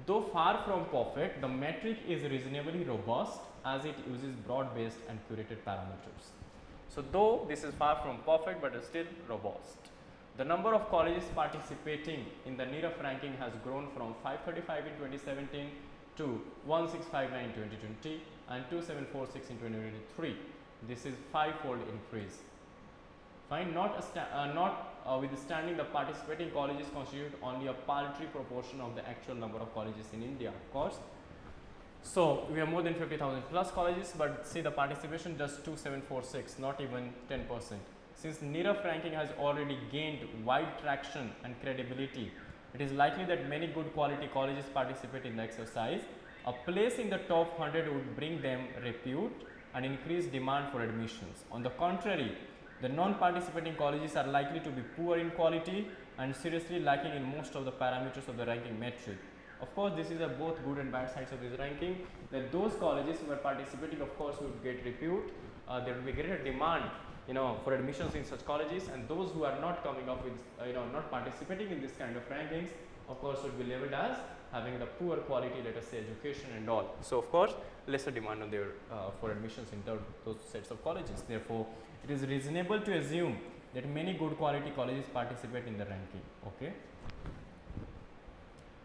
Though far from perfect, the metric is reasonably robust as it uses broad-based and curated parameters. So though this is far from perfect, but is still robust. The number of colleges participating in the NIRF ranking has grown from 535 in 2017 to 1659 in 2020 and 2746 in 2023. This is 5-fold increase. Fine, notwithstanding the participating colleges constitute only a paltry proportion of the actual number of colleges in India, of course. So we have more than 50,000 plus colleges, but see the participation just 2746, not even 10%. Since NIRF ranking has already gained wide traction and credibility, it is likely that many good quality colleges participate in the exercise. A place in the top 100 would bring them repute and increase demand for admissions. On the contrary, the non-participating colleges are likely to be poor in quality and seriously lacking in most of the parameters of the ranking metric. Of course, this is a both good and bad sides of this ranking, that those colleges who are participating, of course, would get repute, there will be greater demand for admissions in such colleges, and those who are not coming up with not participating in this kind of rankings, of course, would be labeled as having the poor quality, let us say, education and all. So of course, lesser demand on their for admissions in those sets of colleges. Therefore, it is reasonable to assume that many good quality colleges participate in the ranking. Okay.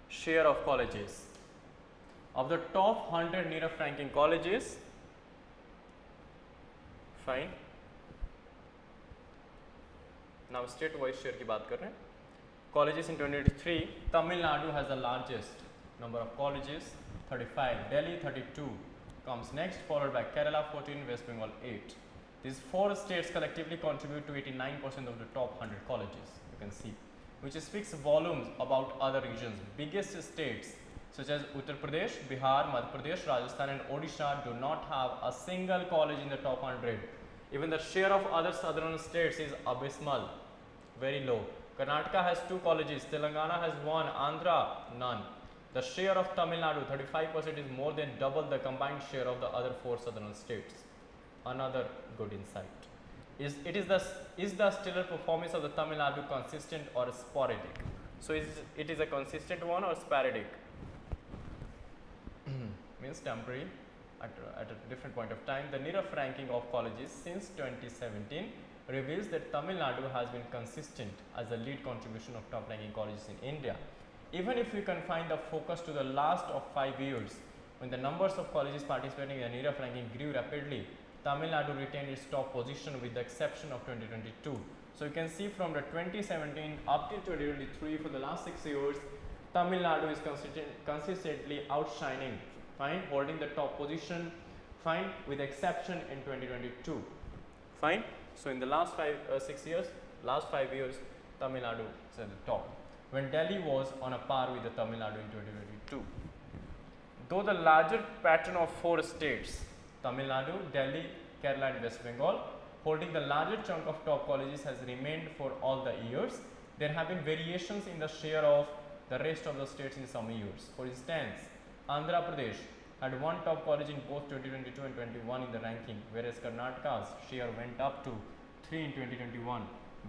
Share of colleges. Of the top 100 NIRF ranking colleges, fine. Now state wise share की बात कर रहे हैं. Colleges in 2023, Tamil Nadu has the largest number of colleges, 35. Delhi 32 comes next, followed by Kerala 14, West Bengal 8. These 4 states collectively contribute to 89% of the top 100 colleges, you can see, which speaks volumes about other regions. Biggest states such as Uttar Pradesh, Bihar, Madhya Pradesh, Rajasthan and Odisha do not have a single college in the top 100. Even the share of other southern states is abysmal. very low. Karnataka has 2 colleges, Telangana has 1, Andhra none. The share of Tamil Nadu 35% is more than double the combined share of the other 4 southern states. Another good insight. Is the stellar performance of the Tamil Nadu consistent or sporadic? So it is a consistent one or sporadic? Means temporary at a different point of time. The NIRF ranking of colleges since 2017 reveals that Tamil Nadu has been consistent as the lead contribution of top ranking colleges in India. Even if we confine the focus to the last of 5 years, when the numbers of colleges participating in the NIRF ranking grew rapidly, Tamil Nadu retained its top position with the exception of 2022. So you can see from the 2017 up till 2023, for the last 6 years, Tamil Nadu is consistently outshining, fine, holding the top position, fine, with exception in 2022, fine. So in the last 6 years, last 5 years, Tamil Nadu is at the top, when Delhi was on a par with the Tamil Nadu in 2022. Though the larger pattern of 4 states, Tamil Nadu, Delhi, Kerala and West Bengal, holding the larger chunk of top colleges has remained for all the years, there have been variations in the share of the rest of the states in some years. For instance, Andhra Pradesh had 1 top college in both 2022 and 21 in the ranking, whereas Karnataka's share went up to 3 in 2021.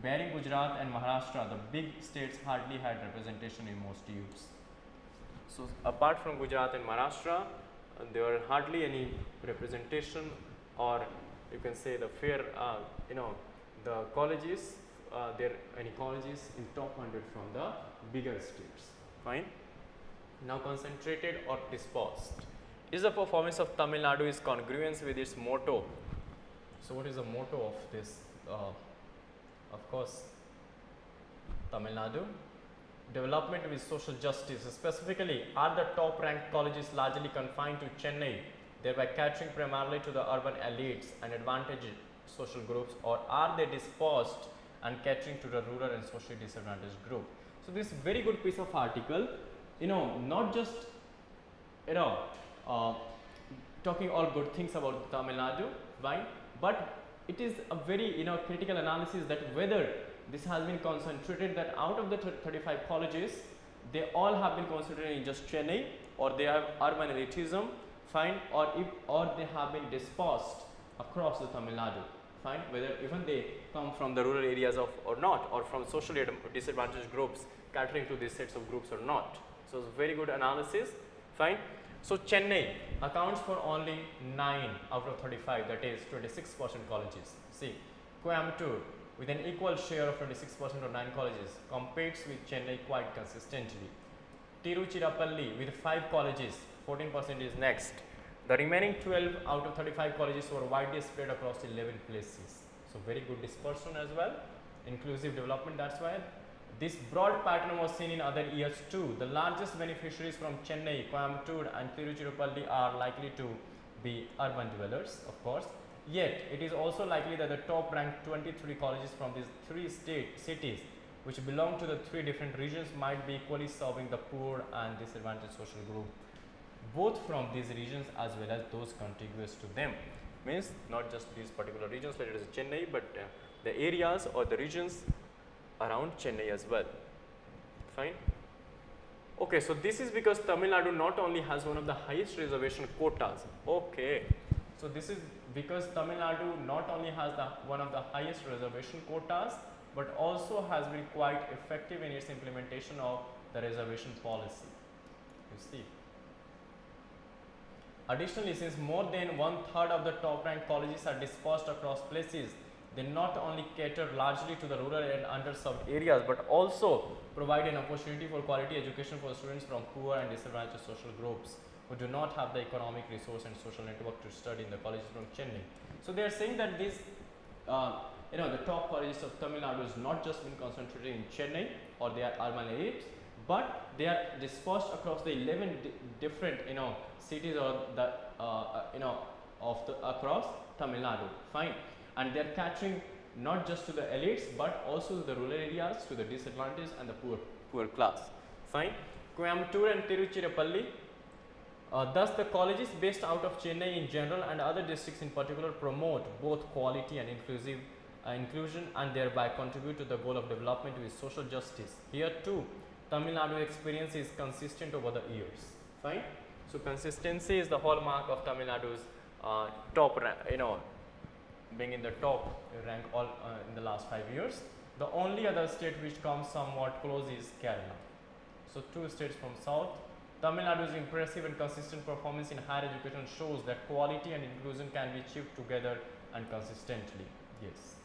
Barring Gujarat and Maharashtra, the big states hardly had representation in most years. So apart from Gujarat and Maharashtra, there were hardly any representation, or you can say the fair, the colleges, there are any colleges in top 100 from the bigger states, fine. Now concentrated or dispersed. Is the performance of Tamil Nadu is congruence with its motto? So what is the motto of this? Of course, Tamil Nadu. Development with social justice. Specifically, are the top ranked colleges largely confined to Chennai, thereby catering primarily to the urban elites and advantaged social groups, or are they dispersed and catering to the rural and socially disadvantaged group? So this very good piece of article, not just talking all good things about Tamil Nadu, right? But it is a very critical analysis that whether this has been concentrated, that out of the 35 colleges, they all have been concentrated in just Chennai, or they have urban elitism, fine, or they have been dispersed across the Tamil Nadu, fine, whether even they come from the rural areas or not, or from socially disadvantaged groups catering to these sets of groups or not. So it's a very good analysis, fine. So Chennai accounts for only 9 out of 35, that is 26% colleges. See, Coimbatore with an equal share of 26% or 9 colleges competes with Chennai quite consistently. Tiruchirappalli with 5 colleges, 14% is next. The remaining 12 out of 35 colleges were widely spread across 11 places. So very good dispersion as well, inclusive development, that's why. This broad pattern was seen in other years too. The largest beneficiaries from Chennai, Coimbatore and Tiruchirappalli are likely to be urban dwellers, of course. Yet, it is also likely that the top ranked 23 colleges from these 3 cities, which belong to the 3 different regions, might be equally serving the poor and disadvantaged social group, both from these regions as well as those contiguous to them. Means not just these particular regions, like it is Chennai, but the areas or the regions around Chennai as well, fine. Okay, so this is because Tamil Nadu not only has one of the highest reservation quotas, okay, so this is because Tamil Nadu not only has one of the highest reservation quotas, but also has been quite effective in its implementation of the reservation policy, you see. Additionally, since more than 1/3 of the top ranked colleges are dispersed across places, they not only cater largely to the rural and underserved areas, but also provide an opportunity for quality education for students from poor and disadvantaged social groups who do not have the economic resource and social network to study in the colleges from Chennai. So they are saying that these, the top colleges of Tamil Nadu is not just been concentrated in Chennai or they are urban elites, but they are dispersed across the 11 different, cities or the, across Tamil Nadu, fine. And they are catering not just to the elites, but also to the rural areas, to the disadvantaged and the poor class, fine. Coimbatore and Tiruchirappalli, thus the colleges based out of Chennai in general and other districts in particular promote both quality and inclusive inclusion and thereby contribute to the goal of development with social justice. Here too, Tamil Nadu experience is consistent over the years. Fine. So consistency is the hallmark of Tamil Nadu's top rank, being in the top rank all in the last 5 years. The only other state which comes somewhat close is Kerala. So 2 states from south. Tamil Nadu's impressive and consistent performance in higher education shows that quality and inclusion can be achieved together and consistently. Yes.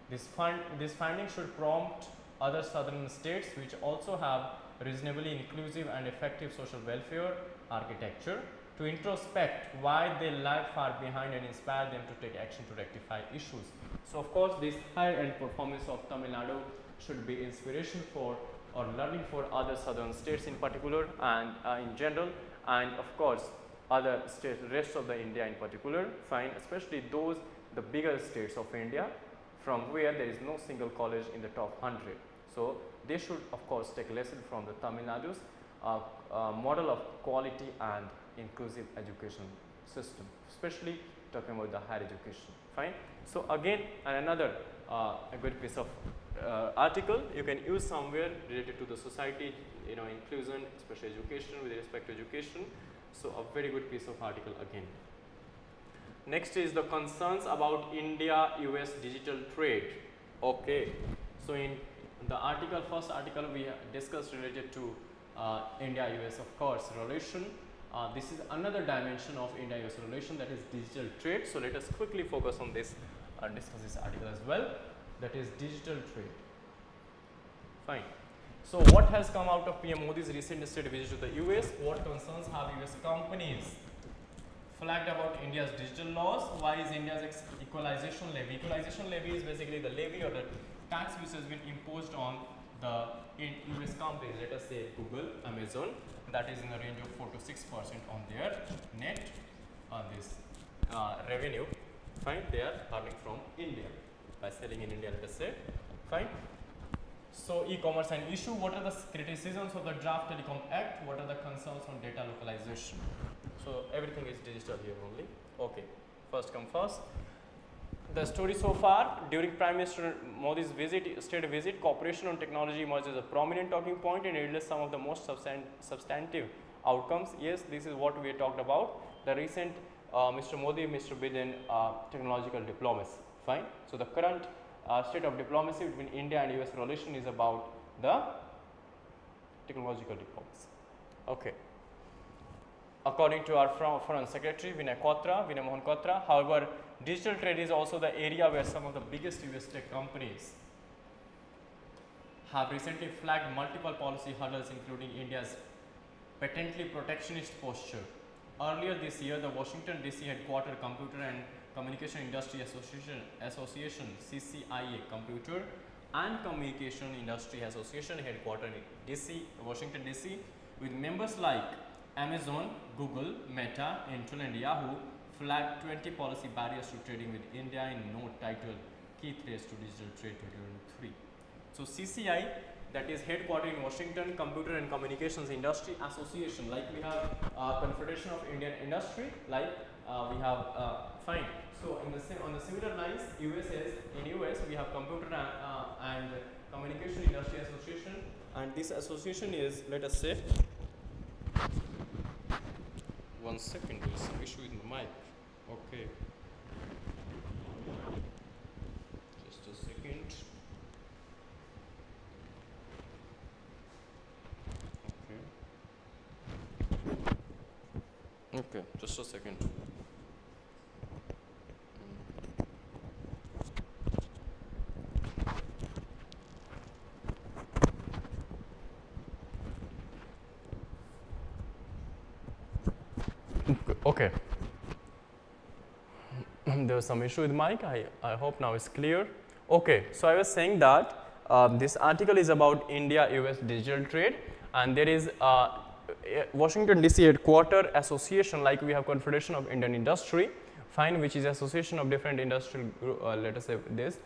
This finding should prompt other southern states which also have reasonably inclusive and effective social welfare architecture to introspect why they lag far behind and inspire them to take action to rectify issues. So of course, this higher end performance of Tamil Nadu should be inspiration for or learning for other southern states in particular and in general, and of course other states, rest of the India in particular, fine, especially those the bigger states of India from where there is no single college in the top 100. So they should of course take lesson from the Tamil Nadu's model of quality and inclusive education system, especially talking about the higher education. Fine. So again, another a good piece of article you can use somewhere related to the society, inclusion, especially education with respect to education. So a very good piece of article again. Next is the concerns about India-US digital trade. Okay. So in the article, first article we discussed related to India-US of course relation. This is another dimension of India-US relation, that is digital trade. So let us quickly focus on this and discuss this article as well, that is digital trade. Fine. So what has come out of PM Modi's recent state visit to the US? What concerns have US companies flagged about India's digital laws? Why is India's equalization levy? Equalization levy is basically the levy or the tax which has been imposed on the US companies, let us say Google, Amazon, that is in the range of 4 to 6% on their net this revenue. Fine, they are earning from India by selling in India, let us say. Fine. So e-commerce and issue. What are the criticisms of the draft Telecom Act? What are the concerns on data localization? So everything is digital here only. Okay. First come first. The story so far, during Prime Minister Modi's state visit, cooperation on technology emerged as a prominent talking point and yielded some of the most substantive outcomes. Yes, this is what we talked about. The recent Mr. Modi, Mr. Biden technological diplomacy. Fine. So the current state of diplomacy between India and US relation is about the technological diplomacy. Okay. According to our Foreign Secretary Vinay Mohan Kwatra, however, digital trade is also the area where some of the biggest US tech companies have recently flagged multiple policy hurdles, including India's patently protectionist posture. Earlier this year, the Washington DC headquartered Computer and Communication Industry Association CCIA, Computer and Communication Industry Association headquartered in DC, Washington DC, with members like Amazon, Google, Meta, Intel and Yahoo, flagged 20 policy barriers to trading with India in note titled Key Threats to Digital Trade 2023. So CCI, that is headquartered in Washington, Computer and Communications Industry Association, like we have Confederation of Indian Industry, like we have fine. So in on the similar lines, in US we have Computer and Communication Industry Association, and this association is, let us say, one second, there is some issue with the mic. Okay. Just a second. Okay. Okay, just a second. Okay. There was some issue with mic. I hope now it's clear. Okay, so I was saying that this article is about India-US digital trade, and there is Washington DC headquarter association, like we have Confederation of Indian Industry, fine, which is association of different industrial let us say this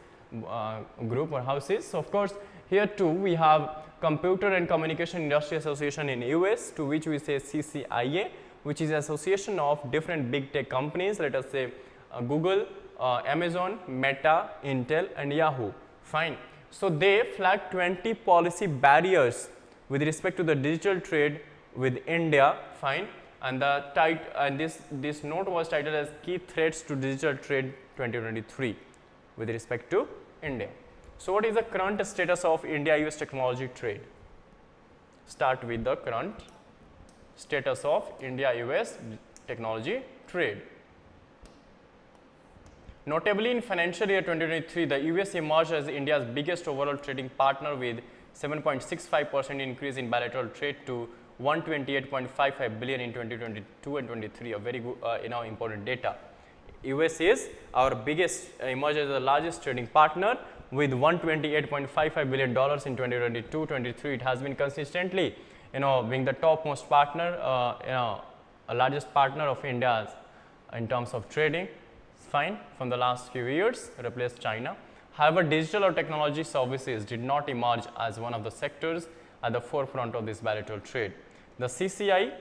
group or houses. So of course here too we have Computer and Communication Industry Association in US, to which we say CCIA, which is association of different big tech companies, let us say Google, Amazon, Meta, Intel and Yahoo. Fine. So they flagged 20 policy barriers with respect to the digital trade with India. Fine. And this note was titled as Key Threats to Digital Trade 2023 with respect to India. So what is the current status of India-US technology trade? Start with the current status of India-US technology trade. Notably, in financial year 2023, the US emerged as India's biggest overall trading partner with 7.65% increase in bilateral trade to 128.55 billion in 2022 and 23, a very good, important data. US is our biggest, emerged as the largest trading partner with $128.55 billion in 2022-23. It has been consistently, being the topmost partner, a largest partner of India's in terms of trading. Fine, from the last few years, replaced China. However, digital or technology services did not emerge as one of the sectors at the forefront of this bilateral trade. The CCI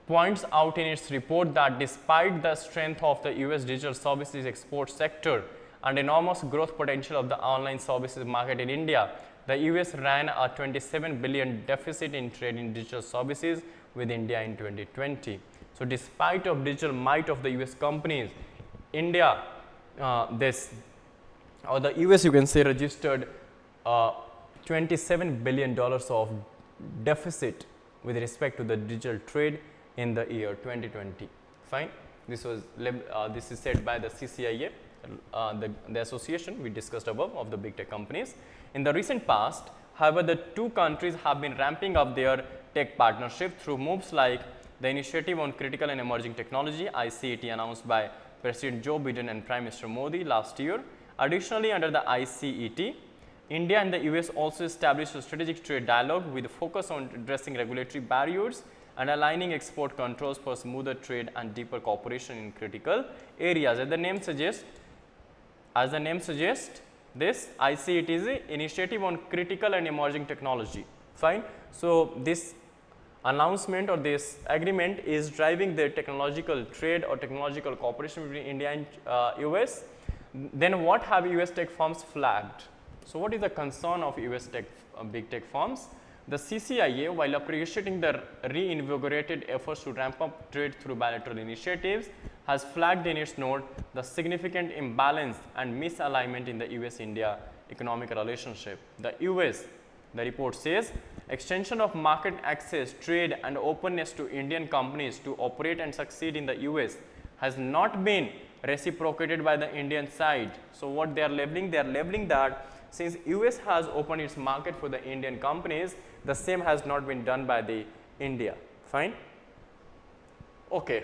points out in its report that despite the strength of the US digital services export sector and enormous growth potential of the online services market in India, the US ran a 27 billion deficit in trade in digital services with India in 2020. So despite of digital might of the US companies, India, the US, you can say, registered $27 billion of deficit with respect to the digital trade in the year 2020. Fine. This was this is said by the CCIA, the association we discussed above of the big tech companies. In the recent past, however, the two countries have been ramping up their tech partnership through moves like the Initiative on Critical and Emerging Technology (ICET) announced by President Joe Biden and Prime Minister Modi last year. Additionally, under the ICET, India and the US also established a strategic trade dialogue with a focus on addressing regulatory barriers and aligning export controls for smoother trade and deeper cooperation in critical areas. As the name suggests, this ICET is an Initiative on Critical and Emerging Technology. Fine. So this announcement or this agreement is driving the technological trade or technological cooperation between India and US. Then what have US tech firms flagged? So what is the concern of US tech, big tech firms? The CCIA, while appreciating the reinvigorated efforts to ramp up trade through bilateral initiatives, has flagged in its note the significant imbalance and misalignment in the US-India economic relationship. The US, the report says, extension of market access, trade and openness to Indian companies to operate and succeed in the US has not been reciprocated by the Indian side. So what they are labeling that since US has opened its market for the Indian companies, the same has not been done by the India. Fine. Okay.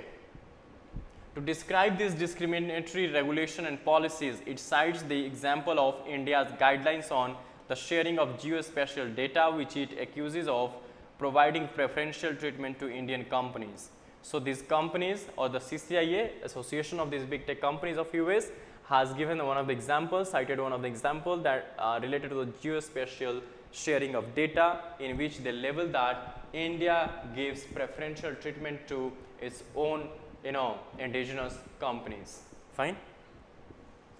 To describe this discriminatory regulation and policies, it cites the example of India's guidelines on the sharing of geospatial data, which it accuses of providing preferential treatment to Indian companies. So these companies, or the CCIA, association of these big tech companies of US, has given one of the examples, cited one of the examples that related to the geospatial sharing of data, in which they label that India gives preferential treatment to its own, indigenous companies. Fine.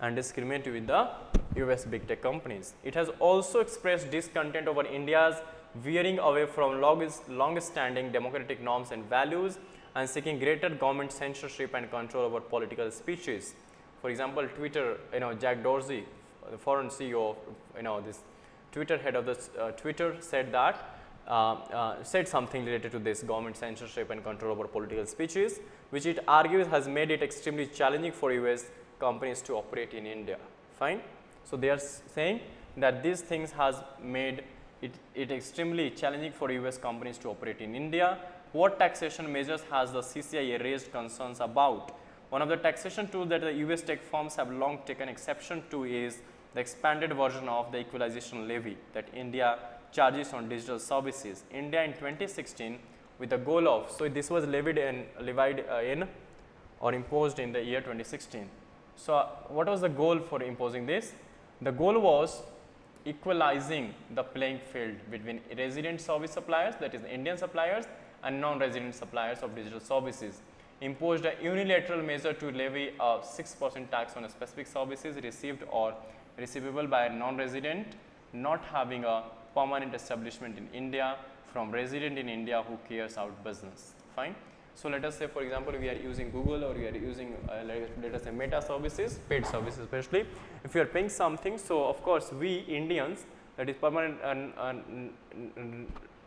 And discriminate with the US big tech companies. It has also expressed discontent over India's veering away from long-standing democratic norms and values and seeking greater government censorship and control over political speeches. For example, Twitter, Jack Dorsey, the foreign CEO of, this Twitter head of this Twitter said that, said something related to this government censorship and control over political speeches, which it argues has made it extremely challenging for US companies to operate in India. Fine. So they are saying that these things has made it extremely challenging for US companies to operate in India. What taxation measures has the CCIA raised concerns about? One of the taxation tools that the US tech firms have long taken exception to is the expanded version of the equalization levy that India charges on digital services. India in 2016, with the goal of, so this was levied in or imposed in the year 2016. So what was the goal for imposing this? The goal was equalizing the playing field between resident service suppliers, that is the Indian suppliers, and non-resident suppliers of digital services. imposed a unilateral measure to levy a 6% tax on specific services received or receivable by a non-resident not having a permanent establishment in India from resident in India who carries out business. Fine. So, let us say for example, we are using Google or we are using let us say Meta services, paid services especially. If you are paying something, so of course, we Indians, that is permanent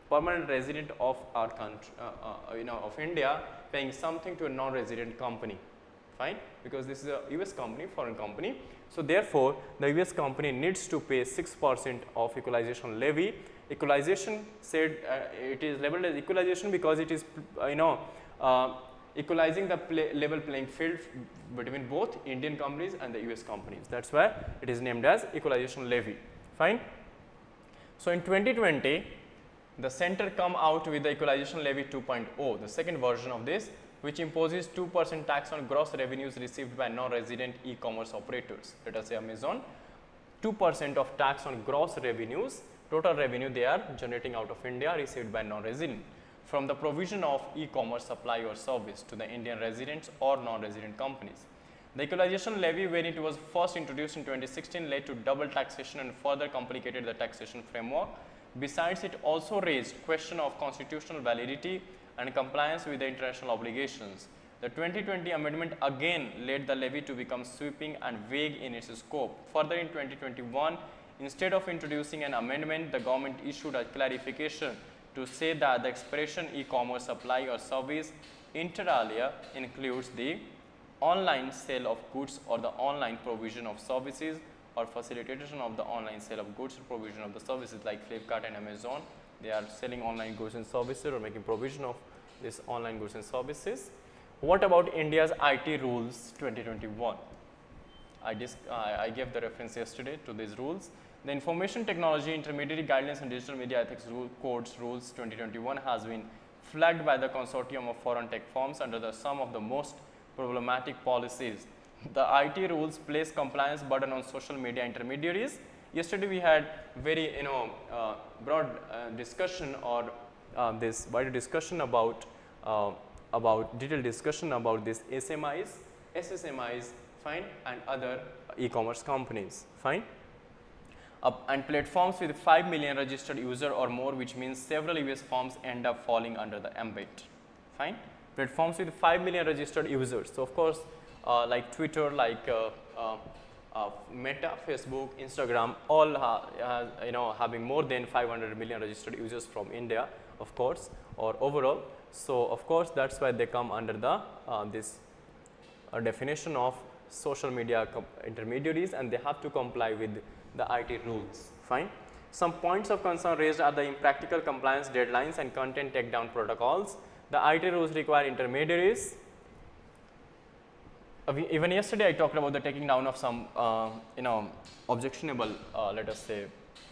permanent resident of our country, of India, paying something to a non-resident company, fine, because this is a US company, foreign company. So, therefore, the US company needs to pay 6% of equalization levy. Equalization said it is labeled as equalization because it is equalizing the level playing field between both Indian companies and the US companies. That is why it is named as equalization levy, fine. So, in 2020, the center come out with the equalization levy 2.0, the second version of this, which imposes 2% tax on gross revenues received by non-resident e-commerce operators. Let us say Amazon, 2% of tax on gross revenues, total revenue they are generating out of India received by non-resident from the provision of e-commerce supply or service to the Indian residents or non-resident companies. The equalization levy, when it was first introduced in 2016, led to double taxation and further complicated the taxation framework. Besides, it also raised question of constitutional validity and compliance with the international obligations. The 2020 amendment again led the levy to become sweeping and vague in its scope. Further, in 2021, instead of introducing an amendment, the government issued a clarification to say that the expression e-commerce supply or service inter alia includes the online sale of goods or the online provision of services or facilitation of the online sale of goods or provision of the services like Flipkart and Amazon. They are selling online goods and services or making provision of this online goods and services. What about India's IT rules 2021? I gave the reference yesterday to these rules. The Information Technology Intermediary Guidelines and Digital Media Ethics Codes Rules 2021 has been flagged by the consortium of foreign tech firms under the some of the most problematic policies. The IT rules place compliance burden on social media intermediaries. Yesterday we had very broad discussion or this wider discussion about detailed discussion about this SMIs, SSMIs, fine, and other e-commerce companies, fine. And platforms with 5 million registered user or more, which means several US firms end up falling under the ambit, fine. Platforms with 5 million registered users. So, of course, like Twitter, like Meta, Facebook, Instagram, all having more than 500 million registered users from India, of course, or overall. So, of course, that is why they come under the this definition of social media intermediaries, and they have to comply with the IT rules, fine. Some points of concern raised are the impractical compliance deadlines and content takedown protocols. The IT rules require intermediaries. Even yesterday I talked about the taking down of some objectionable let us say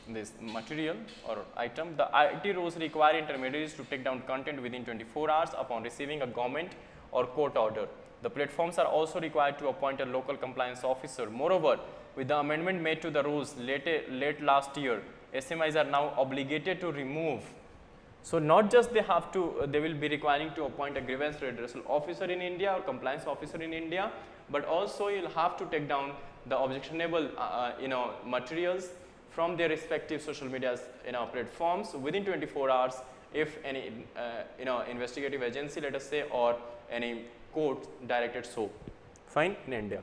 this material or item. The IT rules require intermediaries to take down content within 24 hours upon receiving a government or court order. The platforms are also required to appoint a local compliance officer. Moreover, with the amendment made to the rules late last year, SMIs are now obligated to remove. So, not just they have to, they will be requiring to appoint a grievance redressal officer in India or compliance officer in India, but also you will have to take down the objectionable materials from their respective social media platforms within 24 hours if any investigative agency, let us say, or any court directed so, fine, in India,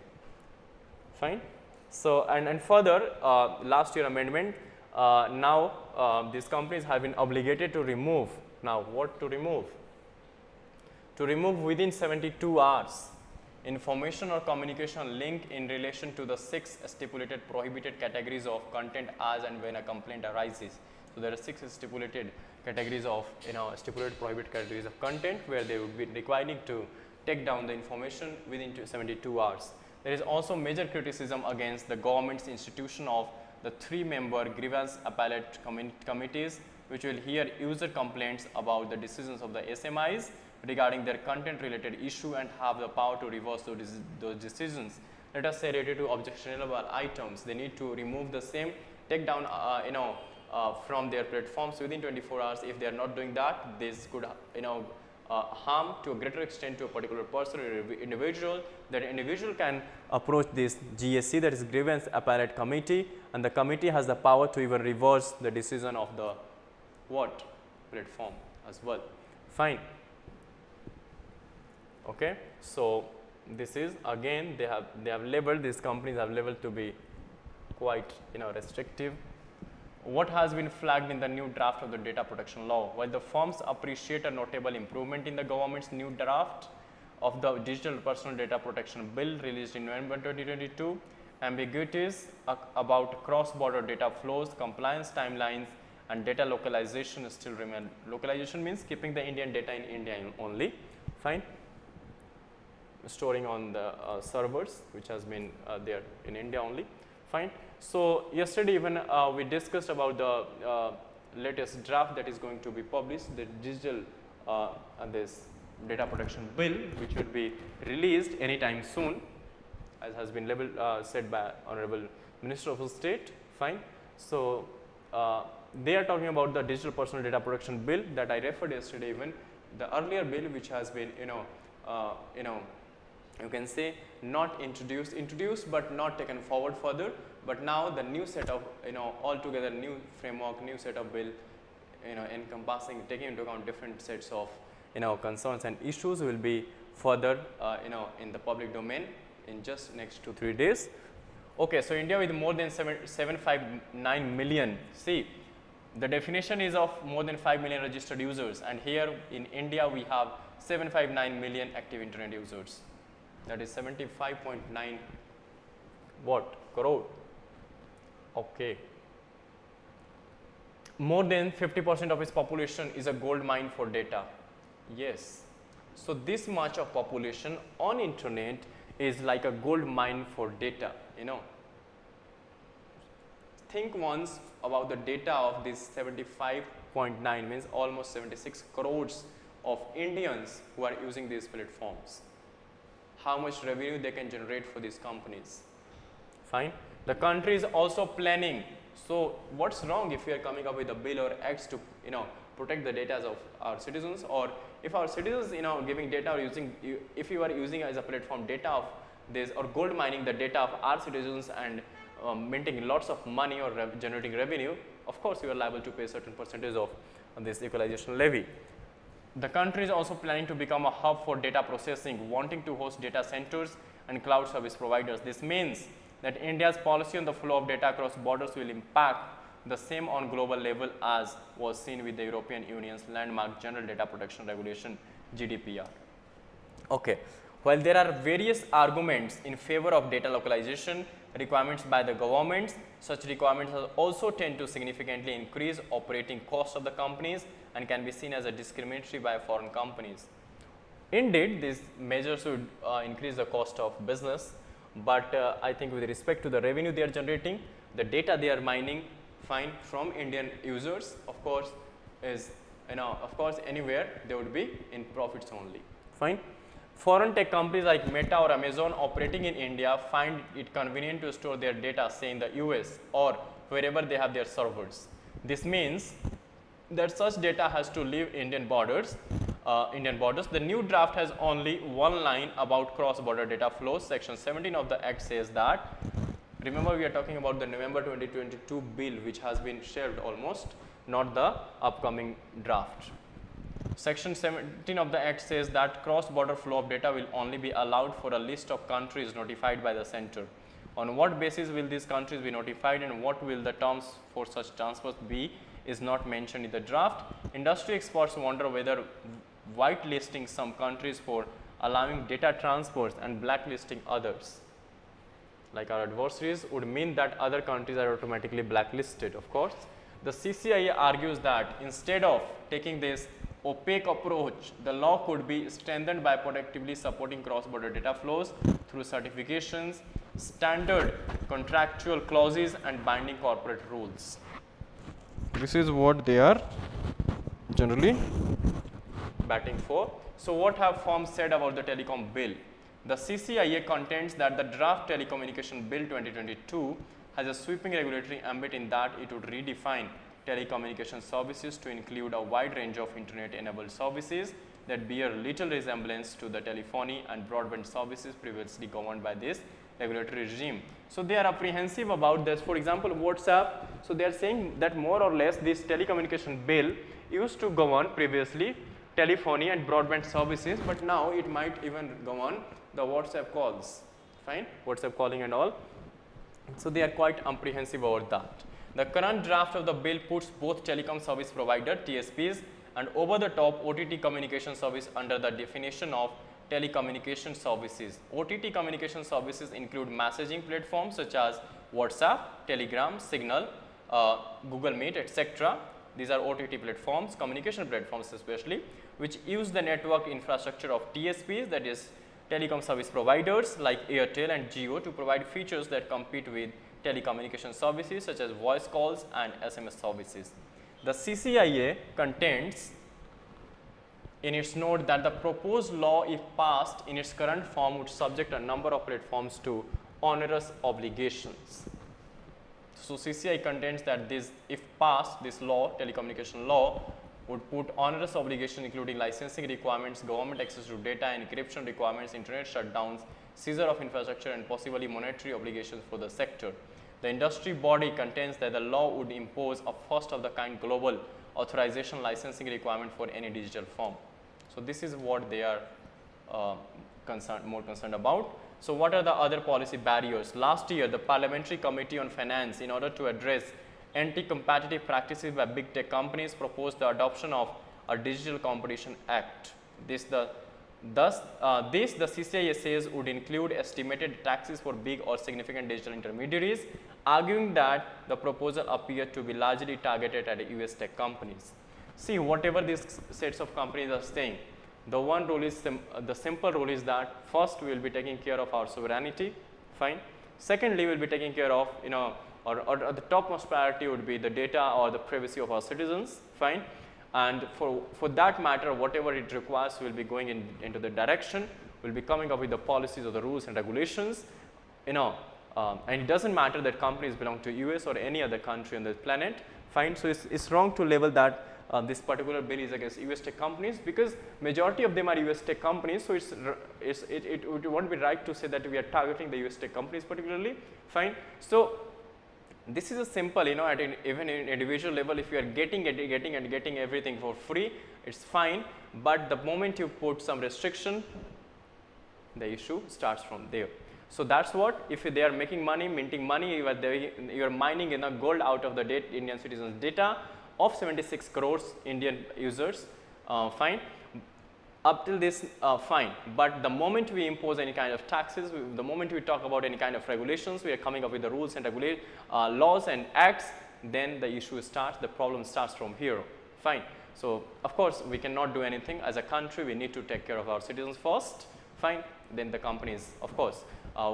fine. So, and further last year amendment, now these companies have been obligated to remove. Now, what to remove? To remove within 72 hours information or communication link in relation to the 6 stipulated prohibited categories of content as and when a complaint arises. So, there are 6 stipulated categories of stipulated prohibited categories of content where they would be requiring to take down the information within 72 hours. There is also major criticism against the government's institution of the 3-member grievance appellate committees, which will hear user complaints about the decisions of the SMIs regarding their content related issue and have the power to reverse those decisions. Let us say related to objectionable items, they need to remove the same, take down from their platforms within 24 hours. If they are not doing that, this could harm to a greater extent to a particular person or individual, that individual can approach this GSC, that is Grievance Appellate Committee, and the committee has the power to even reverse the decision of the what platform as well. Fine. Okay. So this is again they have labeled, these companies have labeled to be quite restrictive. What has been flagged in the new draft of the data protection law? While the firms appreciate a notable improvement in the government's new draft of the digital personal data protection bill released in November 2022, ambiguities about cross-border data flows, compliance timelines, and data localization still remain. Localization means keeping the Indian data in India only. Fine. Storing on the servers which has been there in India only. Fine. So yesterday even we discussed about the latest draft that is going to be published, the digital this data protection bill, which will be released anytime soon, as has been said by Honorable Minister of State. Fine. So they are talking about the digital personal data protection bill that I referred yesterday. Even the earlier bill, which has been you can say not introduced but not taken forward further, but now the new set of altogether new framework, new set of bill encompassing, taking into account different sets of concerns and issues will be further in the public domain in just next 2-3 days. Okay, so India with more than 759 million, see the definition is of more than 5 million registered users, and here in India we have 759 million active internet users, that is 75.9 what crore. Okay, more than 50% of its population is a gold mine for data. Yes, so this much of population on internet is like a gold mine for data. Think once about the data of this 75.9 means almost 76 crores of Indians who are using these platforms. How much revenue they can generate for these companies. Fine. The country is also planning. So what's wrong if we are coming up with a bill or acts to protect the data of our citizens, or if our citizens giving data or using, if you are using as a platform data of this or gold mining the data of our citizens and minting lots of money or generating revenue, of course you are liable to pay a certain percentage of this equalization levy. The country is also planning to become a hub for data processing, wanting to host data centers and cloud service providers. This means that India's policy on the flow of data across borders will impact the same on global level as was seen with the European Union's landmark General Data Protection Regulation GDPR. Okay. While there are various arguments in favor of data localization requirements by the governments, such requirements also tend to significantly increase operating costs of the companies and can be seen as a discriminatory by foreign companies. Indeed, these measures would increase the cost of business, but I think with respect to the revenue they are generating, the data they are mining, fine, from Indian users, of course, is of course anywhere they would be in profits only. Fine. Foreign tech companies like Meta or Amazon operating in India find it convenient to store their data, say in the US or wherever they have their servers. This means that such data has to leave Indian borders. The new draft has only one line about cross-border data flows. Section 17 of the Act says that, remember we are talking about the November 2022 bill which has been shelved almost, not the upcoming draft. Section 17 of the Act says that cross-border flow of data will only be allowed for a list of countries notified by the center. On what basis will these countries be notified and what will the terms for such transfers be is not mentioned in the draft. Industry experts wonder whether whitelisting some countries for allowing data transfers and blacklisting others, like our adversaries, would mean that other countries are automatically blacklisted. Of course, the CCIA argues that instead of taking this opaque approach, the law could be strengthened by proactively supporting cross-border data flows through certifications, standard contractual clauses and binding corporate rules. This is what they are generally batting for. So what have firms said about the telecom bill? The CCIA contends that the draft telecommunication bill 2022 has a sweeping regulatory ambit in that it would redefine telecommunication services to include a wide range of internet enabled services that bear little resemblance to the telephony and broadband services previously governed by this regulatory regime. So they are apprehensive about this. For example, WhatsApp, so they are saying that more or less this telecommunication bill used to govern previously telephony and broadband services, but now it might even govern the WhatsApp calls, fine, WhatsApp calling and all. So they are quite apprehensive about that. The current draft of the bill puts both telecom service provider TSPs and over the top OTT communication service under the definition of telecommunication services. OTT communication services include messaging platforms such as WhatsApp, Telegram, Signal, Google Meet, etc. These are OTT platforms, communication platforms especially, which use the network infrastructure of TSPs, that is telecom service providers like Airtel and Jio, to provide features that compete with telecommunication services such as voice calls and SMS services. The CCIA contends in its note that the proposed law, if passed in its current form, would subject a number of platforms to onerous obligations. So CCI contends that this, if passed, this law, telecommunication law, would put onerous obligations including licensing requirements, government access to data, encryption requirements, internet shutdowns, seizure of infrastructure, and possibly monetary obligations for the sector. The industry body contends that the law would impose a first of the kind global authorization licensing requirement for any digital form. So this is what they are more concerned about. So what are the other policy barriers? Last year, the Parliamentary Committee on Finance, in order to address anti-competitive practices by big tech companies, proposed the adoption of a Digital Competition Act. The CCIA says would include estimated taxes for big or significant digital intermediaries, arguing that the proposal appeared to be largely targeted at US tech companies. See, whatever these sets of companies are saying, the one rule is the simple rule is that first we will be taking care of our sovereignty, fine. Secondly, we will be taking care of, or the topmost priority would be the data or the privacy of our citizens, fine. And for that matter, whatever it requires, we will be going into the direction, we will be coming up with the policies or the rules and regulations, and it doesn't matter that companies belong to US or any other country on the planet, fine. So it's wrong to label that this particular bill is against US tech companies, because majority of them are US tech companies, so it won't be right to say that we are targeting the US tech companies particularly, fine. So this is a simple, at even in individual level, if you are getting everything for free, it's fine, but the moment you put some restriction, the issue starts from there. So that's what, if they are making money, minting money, you are mining gold out of the Indian citizens' data of 76 crores Indian users, fine. Up till this, fine, but the moment we impose any kind of taxes, the moment we talk about any kind of regulations, we are coming up with the rules and laws and acts, then the issue starts, the problem starts from here, fine. So of course, we cannot do anything as a country, we need to take care of our citizens first, fine, then the companies, of course.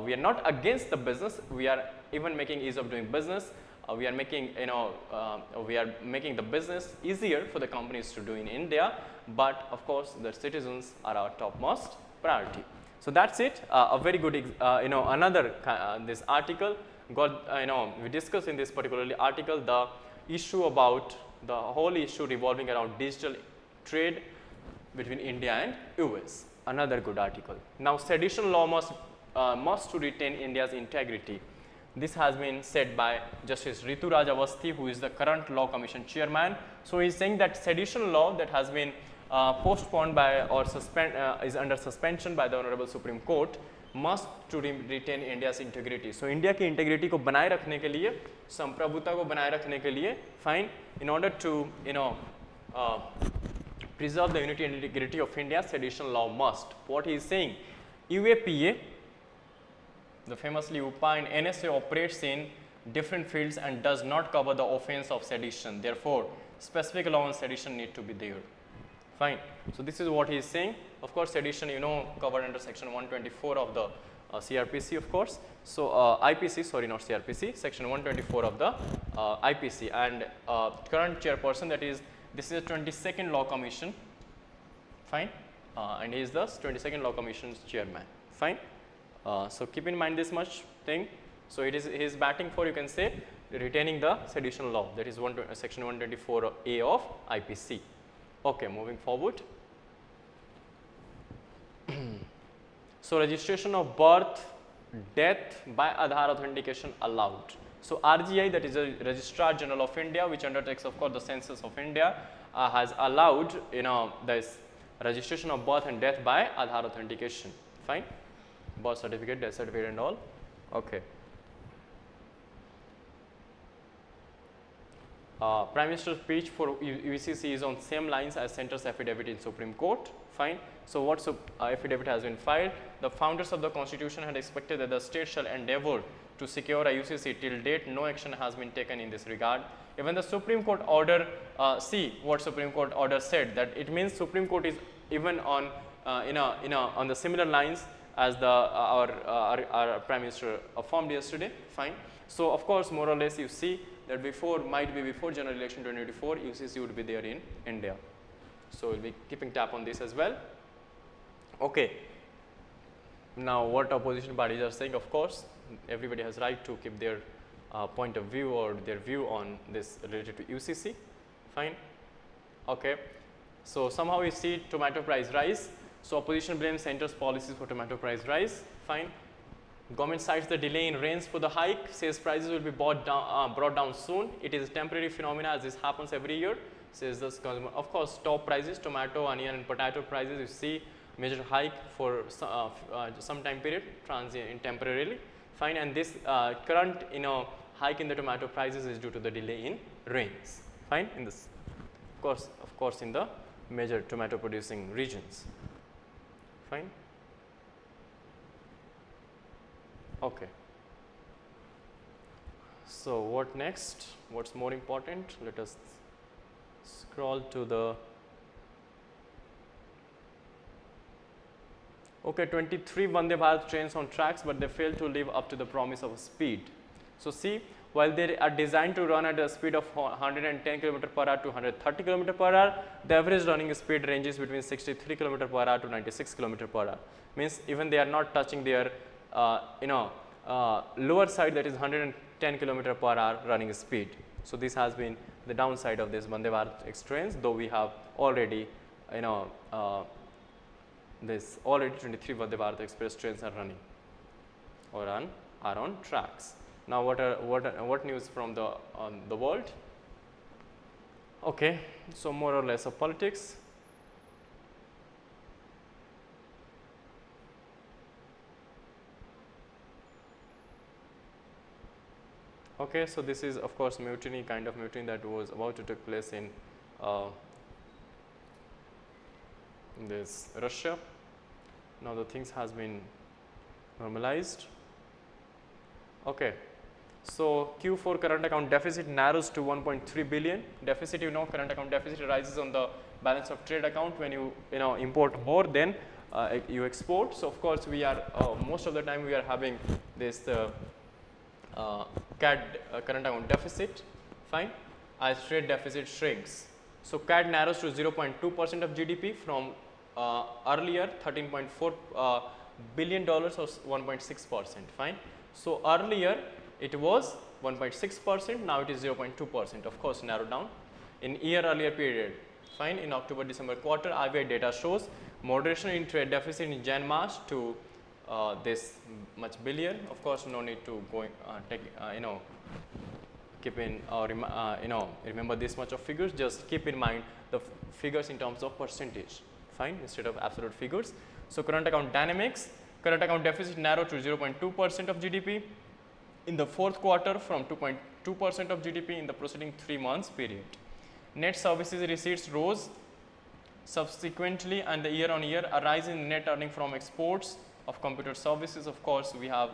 We are not against the business, we are even making ease of doing business. We are making, the business easier for the companies to do in India, but of course, the citizens are our topmost priority. So that's it. A very good, another this article got, we discussed in this particular article the issue about the whole issue revolving around digital trade between India and US. Another good article. Now, sedition law must to retain India's integrity. This has been said by Justice Ritu Raj Awasthi, who is the current Law Commission chairman. So he is saying that sedition law that has been postponed by or is under suspension by the Honorable Supreme Court must to retain India's integrity. So India की integrity को बनाए रखने के लिए, संप्रभुता को बनाए रखने के लिए, fine, in order to preserve the unity and integrity of India, sedition law must. What he is saying, UAPA, the famously UPA and NSA operates in different fields and does not cover the offense of sedition. Therefore, specific law on sedition need to be there. Fine. So this is what he is saying. Of course, sedition, covered under section 124 of the CRPC, of course. So IPC, sorry, not CRPC, section 124 of the IPC. And current chairperson, that is, this is the 22nd Law Commission. Fine. And he is the 22nd Law Commission's chairman. Fine. So keep in mind this much thing. So it is he is batting for, you can say, retaining the sedition law, that is section 124A of IPC. Okay, moving forward. So, registration of birth, death by Aadhaar authentication allowed. So, RGI, that is the Registrar General of India, which undertakes of course the census of India, has allowed this registration of birth and death by Aadhaar authentication. Fine, birth certificate, death certificate and all. Okay. Prime Minister's speech for UPSC is on same lines as Centre's affidavit in Supreme Court. Fine. So, what affidavit has been filed? The founders of the Constitution had expected that the state shall endeavour to secure a UCC. Till date, no action has been taken in this regard. Even the Supreme Court order, see what Supreme Court order said, that it means Supreme Court is even on on the similar lines as the our Prime Minister affirmed yesterday. Fine. So, of course, more or less you see that before general election 2024, UCC would be there in India. So, we will be keeping tab on this as well. Okay. Now, what opposition parties are saying, of course, everybody has right to keep their point of view or their view on this related to UCC. Fine. Okay. So, somehow we see tomato price rise. So, opposition blames centre's policies for tomato price rise. Fine. Government cites the delay in rains for the hike, says prices will be brought down soon. It is a temporary phenomena as this happens every year, says this consumer. Of course, top prices, tomato, onion and potato prices, you see major hike for some time period, transient temporarily. Fine, and this current hike in the tomato prices is due to the delay in rains. Fine, in this of course in the major tomato producing regions. Fine. Okay. So, what next? What's more important? Let us scroll to the 23 Vande Bharat trains on tracks, but they fail to live up to the promise of speed. So, see, while they are designed to run at a speed of 110 km per hour to 130 km per hour, the average running speed ranges between 63 km per hour to 96 km per hour. Means even they are not touching their lower side, that is 110 km per hour running speed. So, this has been the downside of this Vande Bharat trains, though we have already this already 23 Vande Bharat Express trains are running or are on tracks. Now, what news from the world? Okay, so more or less of politics. Okay, so this is of course mutiny, kind of mutiny that was about to take place in this Russia. Now the things has been normalized. Okay, so Q4 current account deficit narrows to 1.3 billion. Deficit, current account deficit rises on the balance of trade account when you import more than you export. So of course we are most of the time we are having this CAD current account deficit, fine, as trade deficit shrinks. So CAD narrows to 0.2% of GDP from earlier $13.4 billion or 1.6%, fine. So earlier it was 1.6%, now it is 0.2%, of course narrowed down. In year earlier period, fine, in October December quarter, RBI data shows moderation in trade deficit in Jan-March to this much billion. Of course, no need to go take keep in remember this much of figures, just keep in mind the figures in terms of percentage, fine, instead of absolute figures. So current account dynamics, current account deficit narrowed to 0.2% of GDP in the fourth quarter from 2.2% of GDP in the preceding 3 months period. Net services receipts rose subsequently, and the year on year a rise in net earning from exports of computer services. Of course, we have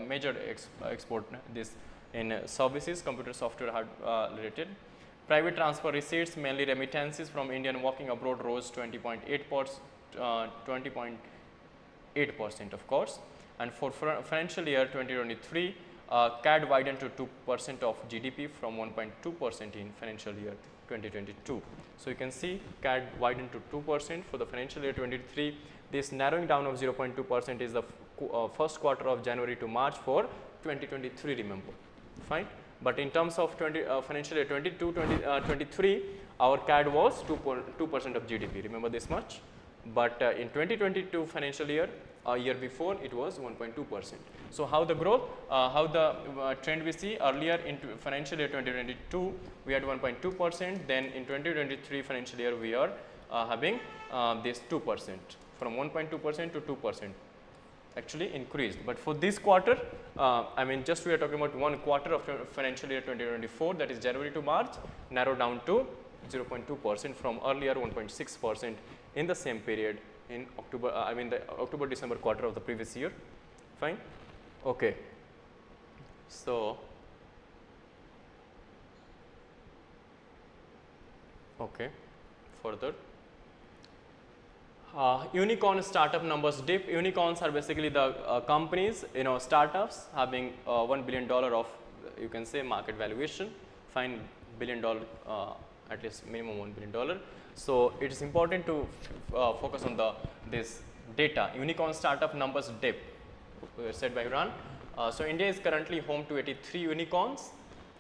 measured export this in services, computer software related. Private transfer receipts, mainly remittances from Indian working abroad, rose 20.8% of course. And for financial year 2023, CAD widened to 2% of GDP from 1.2% in financial year 2022. So you can see CAD widened to 2% for the financial year 2023. This narrowing down of 0.2% is the first quarter of January to March for 2023, remember, fine. but in terms of financial year 22-23, our CAD was 2% of GDP, remember this much, but in 2022 financial year, a year before, it was 1.2%. So how the growth, how the trend we see earlier in financial year 2022, we had 1.2%, then in 2023 financial year, we are having this 2%, from 1.2% to 2%. Actually increased, but for this quarter, I mean just we are talking about 1 quarter of financial year 2024, that is January to March, narrowed down to 0.2% from earlier 1.6% in the same period in October, I mean the October-December quarter of the previous year. Fine. Okay. So, okay, further. Unicorn startup numbers dip. Unicorns are basically the companies, startups having $1 billion of, you can say, market valuation. Fine, $1 billion, at least minimum $1 billion. So it is important to focus on this data. Unicorn startup numbers dip, said by Iran. So India is currently home to 83 unicorns,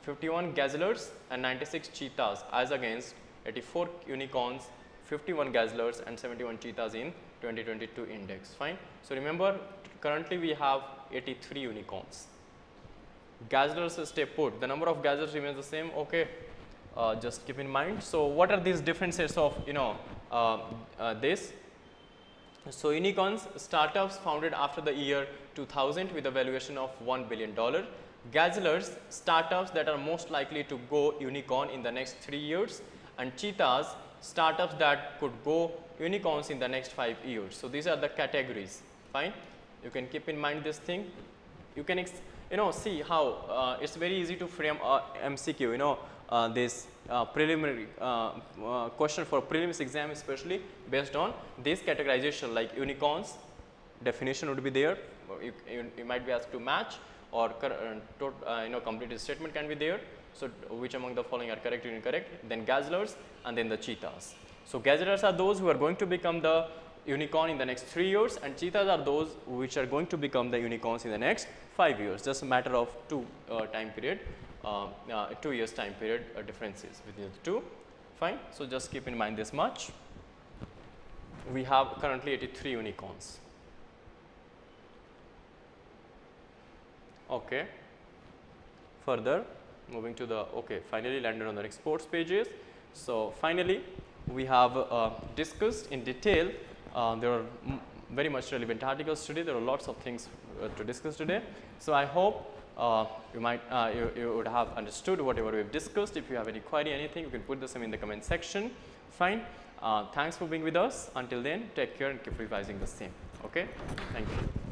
51 gazellers, and 96 cheetahs, as against 84 unicorns, 51 gazellers and 71 cheetahs in 2022 index. Fine. So remember, currently we have 83 unicorns. Gazellers stay put. The number of gazellers remains the same. Okay. Just keep in mind. So what are these differences of this? So unicorns, startups founded after the year 2000 with a valuation of $1 billion. Gazellers, startups that are most likely to go unicorn in the next 3 years, and cheetahs, startups that could go unicorns in the next 5 years. So these are the categories. Fine. You can keep in mind this thing. You can see how it's very easy to frame MCQ. This preliminary question for prelims exam, especially based on this categorization, like unicorns definition would be there. You might be asked to match, or completed statement can be there. So which among the following are correct or incorrect? Then gazellers, and then the cheetahs. So gazellers are those who are going to become the unicorn in the next 3 years, and cheetahs are those which are going to become the unicorns in the next 5 years. Just a matter of 2 time period, 2 years time period differences between the two. Fine. So just keep in mind this much. We have currently 83 unicorns. Okay. Further, moving to the, finally landed on the next sports pages. So finally, we have discussed in detail, there are very much relevant articles today, there are lots of things to discuss today. So I hope you would have understood whatever we have discussed. If you have any query, anything, you can put the same in the comment section. Fine. Thanks for being with us. Until then, take care and keep revising the same. Okay. Thank you.